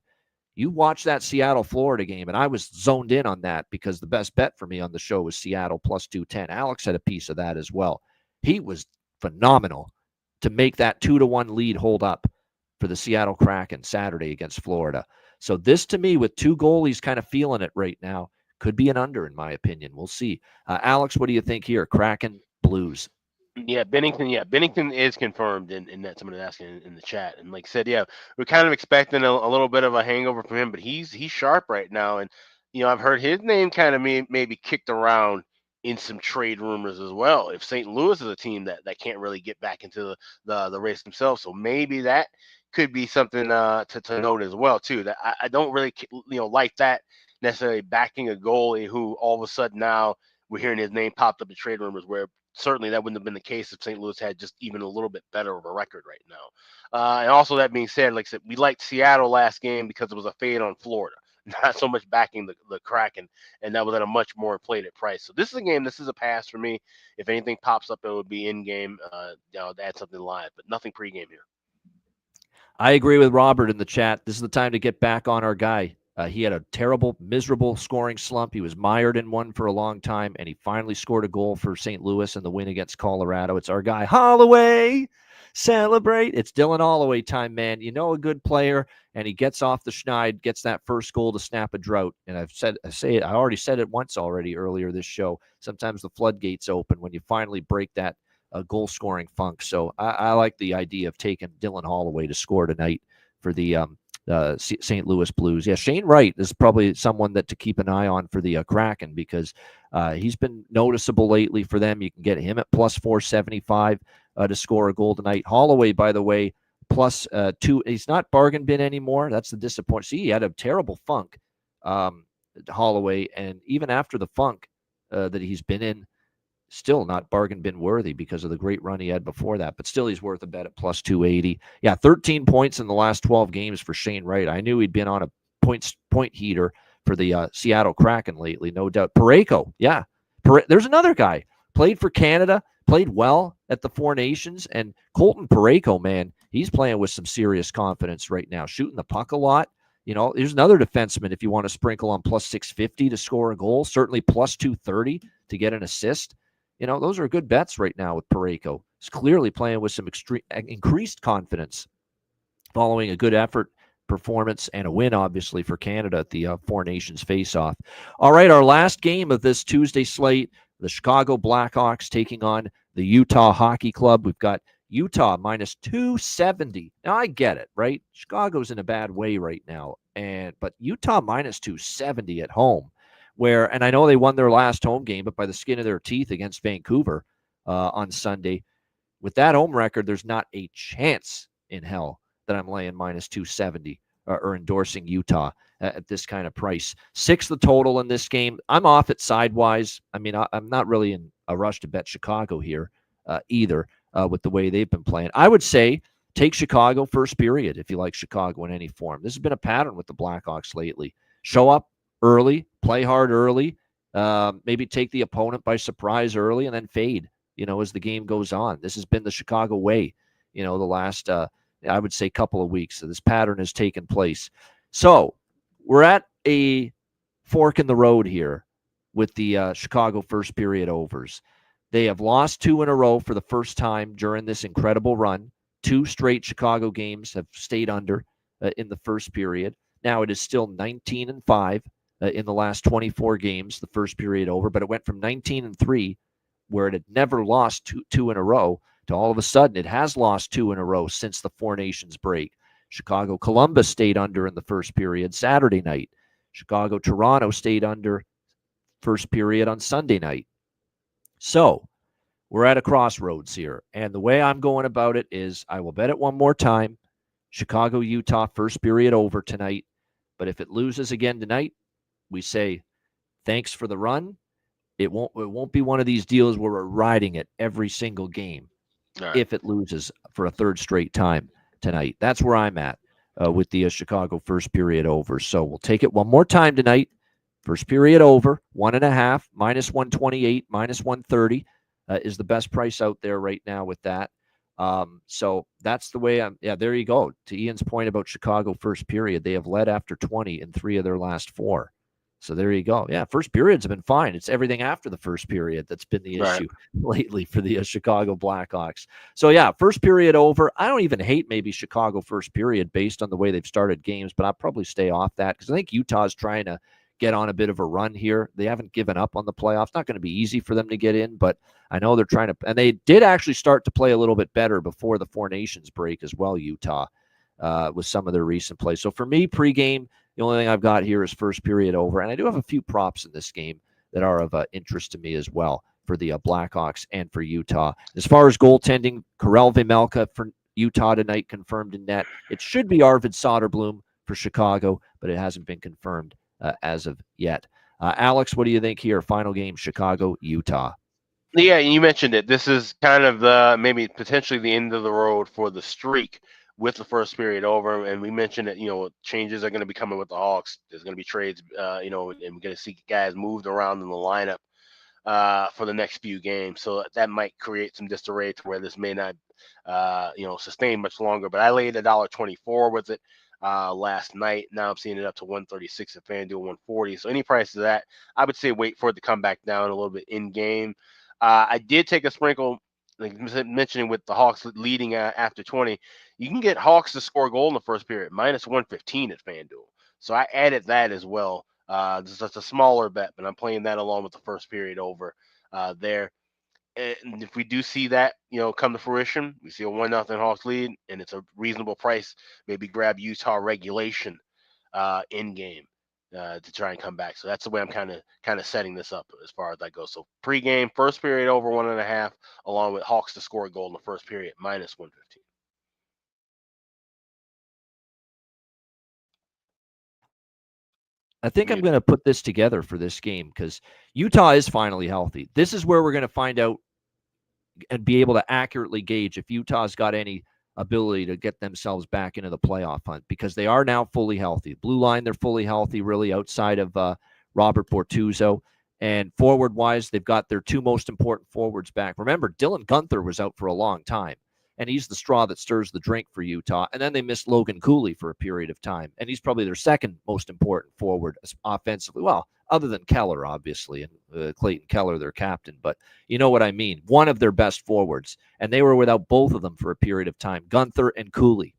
you watch that Seattle-Florida game, and I was zoned in on that because the best bet for me on the show was Seattle plus 210. Alex had a piece of that as well. He was phenomenal to make that 2-1 lead hold up for the Seattle Kraken Saturday against Florida. So this, to me, with 2 goalies kind of feeling it right now, could be an under, in my opinion. We'll see. Alex, what do you think here? Kraken, Blues. Binnington is confirmed in that someone is asking in the chat. And like I said, we're kind of expecting a little bit of a hangover from him, but he's sharp right now. And, I've heard his name kind of maybe kicked around in some trade rumors as well. If St. Louis is a team that can't really get back into the race themselves. So maybe that could be something to note as well, too, that I don't really, like that necessarily backing a goalie who all of a sudden now we're hearing his name popped up in trade rumors, where certainly that wouldn't have been the case if St. Louis had just even a little bit better of a record right now. And also, that being said, like I said, we liked Seattle last game because it was a fade on Florida, not so much backing the Kraken, and that was at a much more inflated price. So this is a pass for me. If anything pops up, it would be in-game, to add something live, but nothing pre-game here. I agree with Robert in the chat. This is the time to get back on our guy. He had a terrible, miserable scoring slump. He was mired in one for a long time, and he finally scored a goal for St. Louis in the win against Colorado. It's our guy, Holloway. Celebrate. It's Dylan Holloway time, man. A good player, and he gets off the schneid, gets that first goal to snap a drought. And I already said it once already earlier this show. Sometimes the floodgates open when you finally break that goal-scoring funk. So I like the idea of taking Dylan Holloway to score tonight for the St. Louis Blues. Yeah, Shane Wright is probably someone that to keep an eye on for the Kraken because he's been noticeable lately for them. You can get him at plus 475 to score a goal tonight. Holloway, by the way, plus 2. He's not bargain bin anymore. That's the disappointment. See, he had a terrible funk, Holloway, and even after the funk that he's been in, still not bargain bin worthy because of the great run he had before that, but still he's worth a bet at plus 280. Yeah, 13 points in the last 12 games for Shane Wright. I knew he'd been on a point heater for the Seattle Kraken lately, no doubt. Parayko, yeah. There's another guy. Played for Canada, played well at the Four Nations, and Colton Parayko, man, he's playing with some serious confidence right now, shooting the puck a lot. There's another defenseman if you want to sprinkle on plus 650 to score a goal, certainly plus 230 to get an assist. Those are good bets right now with Parayko. He's clearly playing with some increased confidence following a good effort, performance, and a win, obviously, for Canada at the Four Nations face-off. All right, our last game of this Tuesday slate, The Chicago Blackhawks taking on the Utah Hockey Club. We've got Utah minus 270. Now, I get it, right? Chicago's in a bad way right now, but Utah minus 270 at home, and I know they won their last home game, but by the skin of their teeth against Vancouver on Sunday. With that home record, there's not a chance in hell that I'm laying minus 270 or endorsing Utah at this kind of price. 6 the total in this game. I'm off it sidewise. I mean, I'm not really in a rush to bet Chicago here either with the way they've been playing. I would say take Chicago first period if you like Chicago in any form. This has been a pattern with the Blackhawks lately. Show up early, play hard early, maybe take the opponent by surprise early, and then fade, as the game goes on. This has been the Chicago way, the last, I would say, couple of weeks. So this pattern has taken place. So we're at a fork in the road here with the Chicago first period overs. They have lost 2 in a row for the first time during this incredible run. 2 straight Chicago games have stayed under in the first period. Now it is still 19-5 in the last 24 games, the first period over, but it went from 19-3, where it had never lost two in a row, to all of a sudden it has lost 2 in a row since the Four Nations break. Chicago-Columbus stayed under in the first period Saturday night. Chicago-Toronto stayed under first period on Sunday night. So we're at a crossroads here, and the way I'm going about it is I will bet it one more time. Chicago-Utah first period over tonight, but if it loses again tonight, we say thanks for the run. It won't be one of these deals where we're riding it every single game if it loses for a third straight time tonight. That's where I'm at with the Chicago first period over. So we'll take it one more time tonight. First period over, 1.5, minus 128, minus 130 is the best price out there right now with that. So that's the way there you go. To Ian's point about Chicago first period, they have led after 20 in 3 of their last 4. So there you go. Yeah, first periods have been fine. It's everything after the first period that's been the issue lately for the Chicago Blackhawks. So yeah, first period over. I don't even hate maybe Chicago first period based on the way they've started games, but I'll probably stay off that because I think Utah's trying to get on a bit of a run here. They haven't given up on the playoffs. Not going to be easy for them to get in, but I know they're trying to, and they did actually start to play a little bit better before the Four Nations break as well, Utah, with some of their recent play. So for me, pregame, the only thing I've got here is first period over, and I do have a few props in this game that are of interest to me as well for the Blackhawks and for Utah. As far as goaltending, Karel Vejmelka for Utah tonight confirmed in net. It should be Arvid Soderblom for Chicago, but it hasn't been confirmed as of yet. Alex, what do you think here? Final game, Chicago, Utah. Yeah, you mentioned it. This is kind of maybe potentially the end of the road for the streak with the first period over. And we mentioned that, changes are going to be coming with the Hawks. There's going to be trades, and we're going to see guys moved around in the lineup for the next few games. So that might create some disarray to where this may not, sustain much longer. But I laid $1.24 with it last night. Now I'm seeing it up to 136 at FanDuel, 140. So any price of that, I would say wait for it to come back down a little bit in game. I did take a sprinkle, like mentioning with the Hawks leading after 20. You can get Hawks to score a goal in the first period, minus 115 at FanDuel. So I added that as well. This is a smaller bet, but I'm playing that along with the first period over there. And if we do see that, come to fruition, we see a 1-0 Hawks lead, and it's a reasonable price, maybe grab Utah regulation in game to try and come back. So that's the way I'm kind of setting this up as far as that goes. So pregame, first period over 1.5, along with Hawks to score a goal in the first period, minus 115. I think I'm going to put this together for this game because Utah is finally healthy. This is where we're going to find out and be able to accurately gauge if Utah's got any ability to get themselves back into the playoff hunt because they are now fully healthy. Blue line, they're fully healthy, really, outside of Robert Bortuzzo. And forward-wise, they've got their 2 most important forwards back. Remember, Dylan Guenther was out for a long time, and he's the straw that stirs the drink for Utah. And then they missed Logan Cooley for a period of time, and he's probably their 2nd most important forward offensively. Well, other than Keller, obviously, and Clayton Keller, their captain. But you know what I mean. One of their best forwards, and they were without both of them for a period of time, Guenther and Cooley.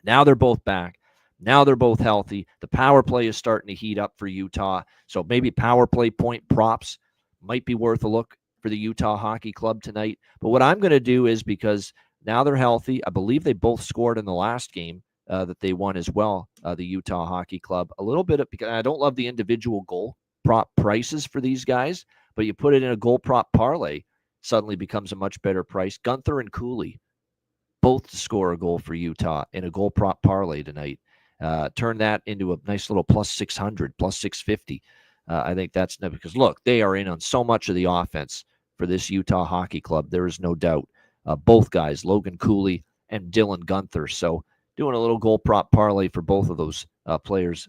Now they're both back. Now they're both healthy. The power play is starting to heat up for Utah. So maybe power play point props, might be worth a look for the Utah Hockey Club tonight. But what I'm going to do is, because now they're healthy, I believe they both scored in the last game that they won as well, the Utah Hockey Club. A little bit of, because I don't love the individual goal prop prices for these guys, but you put it in a goal prop parlay, suddenly becomes a much better price. Gunther and Cooley, both to score a goal for Utah in a goal prop parlay tonight. Turn that into a nice little plus 600, plus 650. I think that's because, look, they are in on so much of the offense for this Utah Hockey Club. There is no doubt. Both guys, Logan Cooley and Dylan Gunther. So doing a little goal prop parlay for both of those players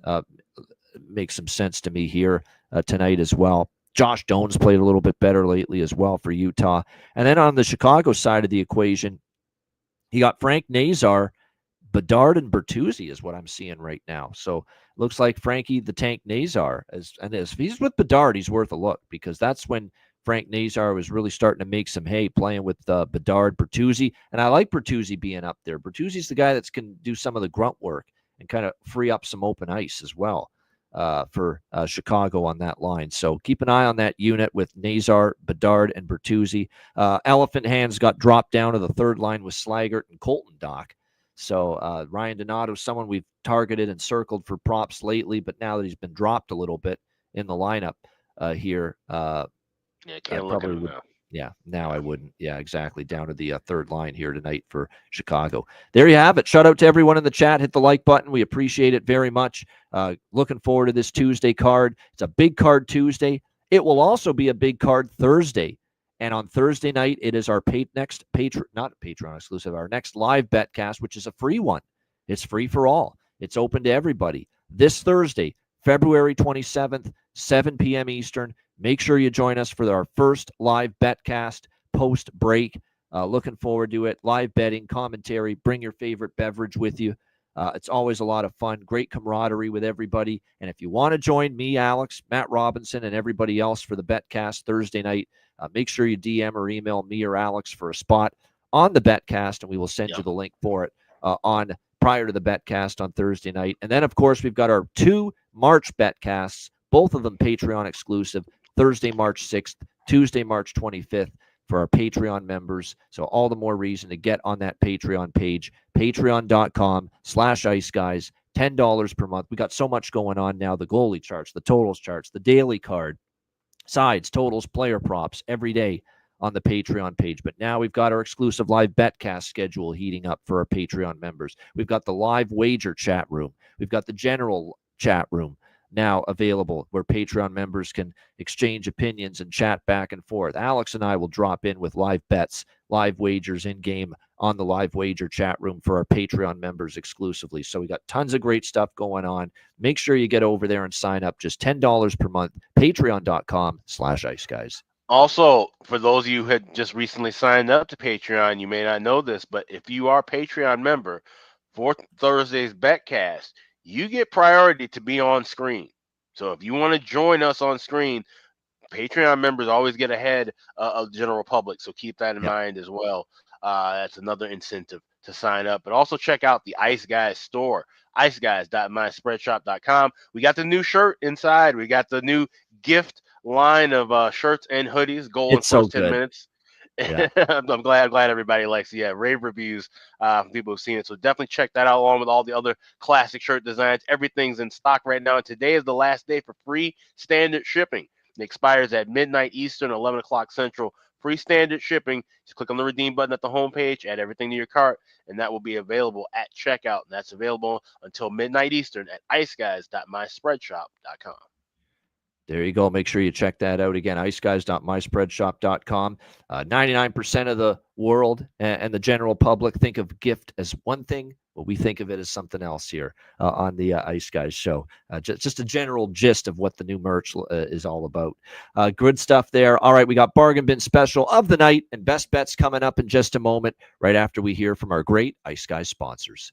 makes some sense to me here tonight as well. Josh Doan's played a little bit better lately as well for Utah. And then on the Chicago side of the equation, you got Frank Nazar, Bedard, and Bertuzzi is what I'm seeing right now. So looks like Frankie the Tank Nazar, if he's with Bedard, he's worth a look, because that's when Frank Nazar was really starting to make some hay playing with Bedard, Bertuzzi. And I like Bertuzzi being up there. Bertuzzi's the guy that can do some of the grunt work and kind of free up some open ice as well for Chicago on that line. So keep an eye on that unit with Nazar, Bedard, and Bertuzzi. Elephant Hands got dropped down to the third line with Slaggert and Colton Dock. So Ryan Donato, someone we've targeted and circled for props lately, but now that he's been dropped a little bit in the lineup here, yeah, can't look at him now. Yeah, now I wouldn't. Yeah, exactly. Down to the third line here tonight for Chicago. There you have it. Shout out to everyone in the chat. Hit the like button. We appreciate it very much. Looking forward to this Tuesday card. It's a big card Tuesday. It will also be a big card Thursday. And on Thursday night, it is our next Patreon exclusive, our next live betcast, which is a free one. It's free for all. It's open to everybody. This Thursday, February 27th, 7 p.m. Eastern. Make sure you join us for our first live betcast post-break. Looking forward to it. Live betting, commentary. Bring your favorite beverage with you. It's always a lot of fun. Great camaraderie with everybody. And if you want to join me, Alex, Matt Robinson, and everybody else for the betcast Thursday night, make sure you DM or email me or Alex for a spot on the betcast, and we will send you the link for it prior to the betcast on Thursday night. And then, of course, we've got our 2 March betcasts, both of them Patreon exclusive, Thursday, March 6th, Tuesday, March 25th for our Patreon members. So all the more reason to get on that Patreon page, patreon.com/iceguys, $10 per month. We got so much going on now, the goalie charts, the totals charts, the daily card, sides, totals, player props every day on the Patreon page. But now we've got our exclusive live betcast schedule heating up for our Patreon members. We've got the live wager chat room. We've got the general chat room now available where Patreon members can exchange opinions and chat back and forth. Alex and I will drop in with live bets, live wagers in game on the live wager chat room for our Patreon members exclusively. So we got tons of great stuff going on. Make sure you get over there and sign up. Just $10 per month. Patreon.com/iceguys. Also, for those of you who had just recently signed up to Patreon, you may not know this, but if you are a Patreon member for Thursday's betcast, you get priority to be on screen. So if you want to join us on screen, Patreon members always get ahead of the general public. So keep that in mind as well. That's another incentive to sign up. But also check out the Ice Guys store, iceguys.myspreadshop.com. We got the new shirt inside. We got the new gift line of shirts and hoodies. Goal in first 10 minutes. Yeah. I'm glad everybody likes it. Yeah, rave reviews from people who've seen it. So definitely check that out along with all the other classic shirt designs. Everything's in stock right now. And today is the last day for free standard shipping. It expires at midnight Eastern, 11 o'clock Central. Free standard shipping. Just click on the redeem button at the homepage, add everything to your cart, and that will be available at checkout. And that's available until midnight Eastern at iceguys.myspreadshop.com. There you go. Make sure you check that out again. iceguys.myspreadshop.com. 99% of the world and the general public think of gift as one thing, but we think of it as something else here on the Ice Guys show. Just a general gist of what the new merch is all about. Good stuff there. All right, we got Bargain Bin Special of the night and best bets coming up in just a moment, right after we hear from our great Ice Guys sponsors.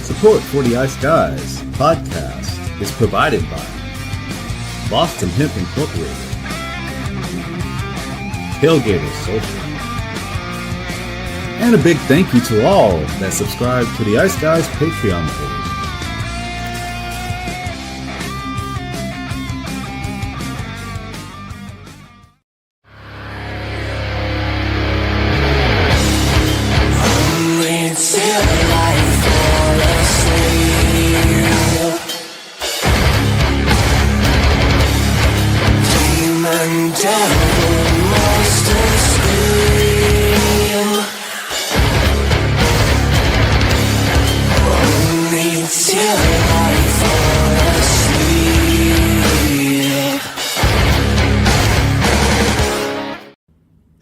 Support for the Ice Guys podcast is provided by Boston Hemp Incorporated, Tailgaters Social, And a big thank you to all that subscribe to the Ice Guys Patreon page.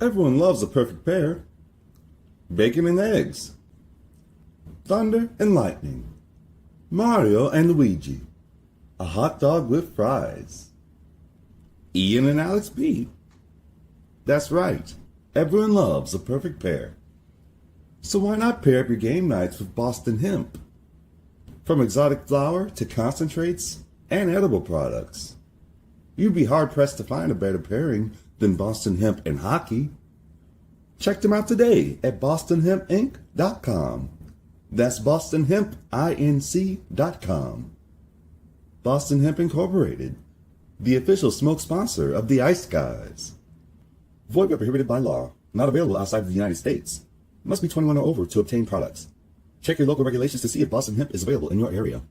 Everyone loves a perfect pair. Bacon and eggs. Thunder and lightning. Mario and Luigi. A hot dog with fries. Ian and Alex B. That's right. Everyone loves a perfect pair. So why not pair up your game nights with Boston Hemp? From exotic flower to concentrates and edible products. You'd be hard-pressed to find a better pairing than Boston Hemp and hockey. Check them out today at bostonhempinc.com. That's bostonhempinc.com. Boston Hemp Incorporated, the official smoke sponsor of the Ice Guys. Void where prohibited by law. Not available outside of the United States. Must be 21 or over to obtain products. Check your local regulations to see if Boston Hemp is available in your area.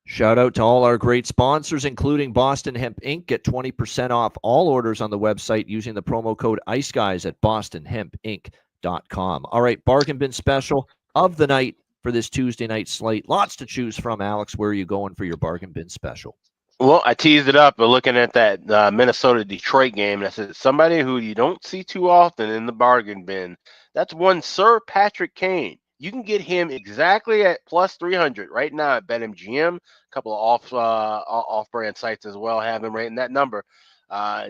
Shout out to all our great sponsors, including Boston Hemp Inc. Get 20% off all orders on the website using the promo code IceGuys at bostonhempinc.com. All right, bargain bin special of the night for this Tuesday night slate. Lots to choose from. Alex, where are you going for your bargain bin special? Well, I teased it up, but looking at that Minnesota-Detroit game, and I said somebody who you don't see too often in the bargain bin. That's one Sir Patrick Kane. You can get him exactly at plus 300 right now at BetMGM. A couple of off-brand sites as well have him right in that number.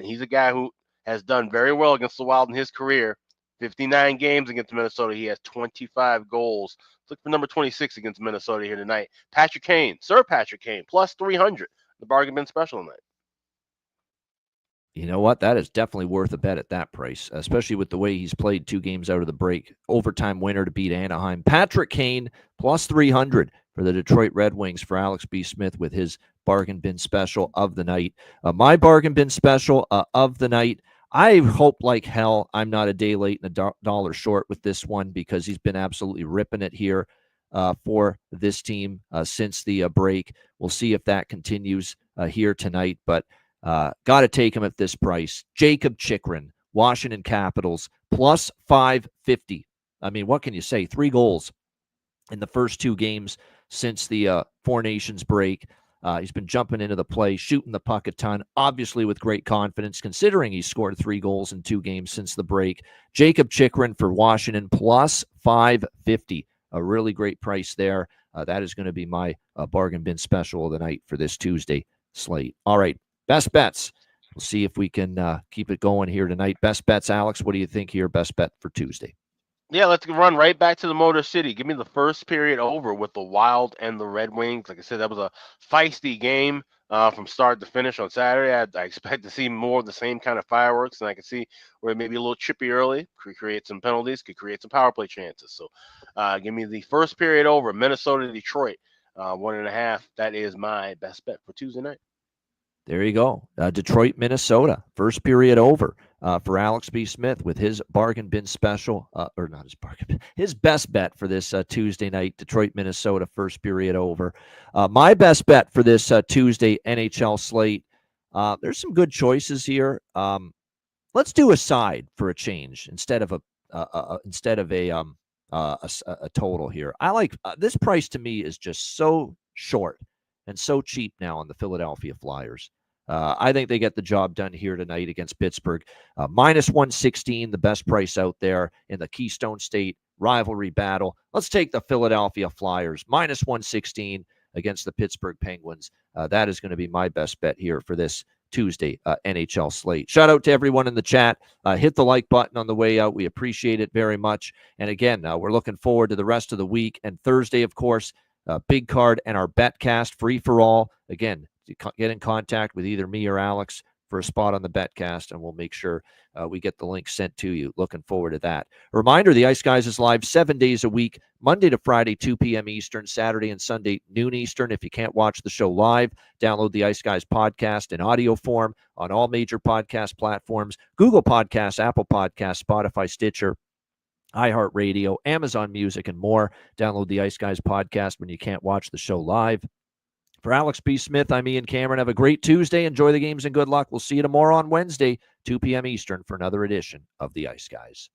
He's a guy who has done very well against the Wild in his career. 59 games against Minnesota. He has 25 goals. Look for number 26 against Minnesota here tonight. Patrick Kane, Sir Patrick Kane, plus 300. The bargain bin special tonight. You know what? That is definitely worth a bet at that price, especially with the way he's played 2 games out of the break. Overtime winner to beat Anaheim. Patrick Kane, plus 300 for the Detroit Red Wings for Alex B. Smith with his bargain bin special of the night. My bargain bin special of the night, I hope like hell I'm not a day late and a dollar short with this one because he's been absolutely ripping it here for this team since the break. We'll see if that continues here tonight, but got to take him at this price. Jacob Chikrin, Washington Capitals, plus 550. I mean, what can you say? 3 goals in the first 2 games since the Four Nations break. He's been jumping into the play, shooting the puck a ton, obviously with great confidence, considering he scored 3 goals in 2 games since the break. Jacob Chikrin for Washington, plus 550. A really great price there. That is going to be my bargain bin special of the night for this Tuesday slate. All right. Best bets. We'll see if we can keep it going here tonight. Best bets, Alex. What do you think here? Best bet for Tuesday. Yeah, let's run right back to the Motor City. Give me the first period over with the Wild and the Red Wings. Like I said, that was a feisty game from start to finish on Saturday. I expect to see more of the same kind of fireworks, and I can see where it may be a little chippy early, could create some penalties, could create some power play chances. So give me the first period over, Minnesota-Detroit, 1.5. That is my best bet for Tuesday night. There you go. Detroit, Minnesota. First period over for Alex B. Smith with his bargain bin special, or not his bargain bin, his best bet for this Tuesday night. Detroit, Minnesota, first period over. My best bet for this Tuesday NHL slate. There's some good choices here. Let's do a side for a change instead of a total here. I like this price to me is just so short and so cheap now on the Philadelphia Flyers. I think they get the job done here tonight against Pittsburgh. Minus 116, the best price out there in the Keystone State rivalry battle. Let's take the Philadelphia Flyers. Minus 116 against the Pittsburgh Penguins. That is going to be my best bet here for this Tuesday NHL slate. Shout out to everyone in the chat. Hit the like button on the way out. We appreciate it very much. And again, we're looking forward to the rest of the week. And Thursday, of course, big card and our betcast free for all. Again, get in contact with either me or Alex for a spot on the Betcast, and we'll make sure we get the link sent to you. Looking forward to that. A reminder, the Ice Guys is live 7 days a week, Monday to Friday, 2 p.m. Eastern, Saturday and Sunday, noon Eastern. If you can't watch the show live, download the Ice Guys podcast in audio form on all major podcast platforms, Google Podcasts, Apple Podcasts, Spotify, Stitcher, iHeartRadio, Amazon Music, and more. Download the Ice Guys podcast when you can't watch the show live. For Alex B. Smith, I'm Ian Cameron. Have a great Tuesday. Enjoy the games and good luck. We'll see you tomorrow on Wednesday, 2 p.m. Eastern, for another edition of the Ice Guys.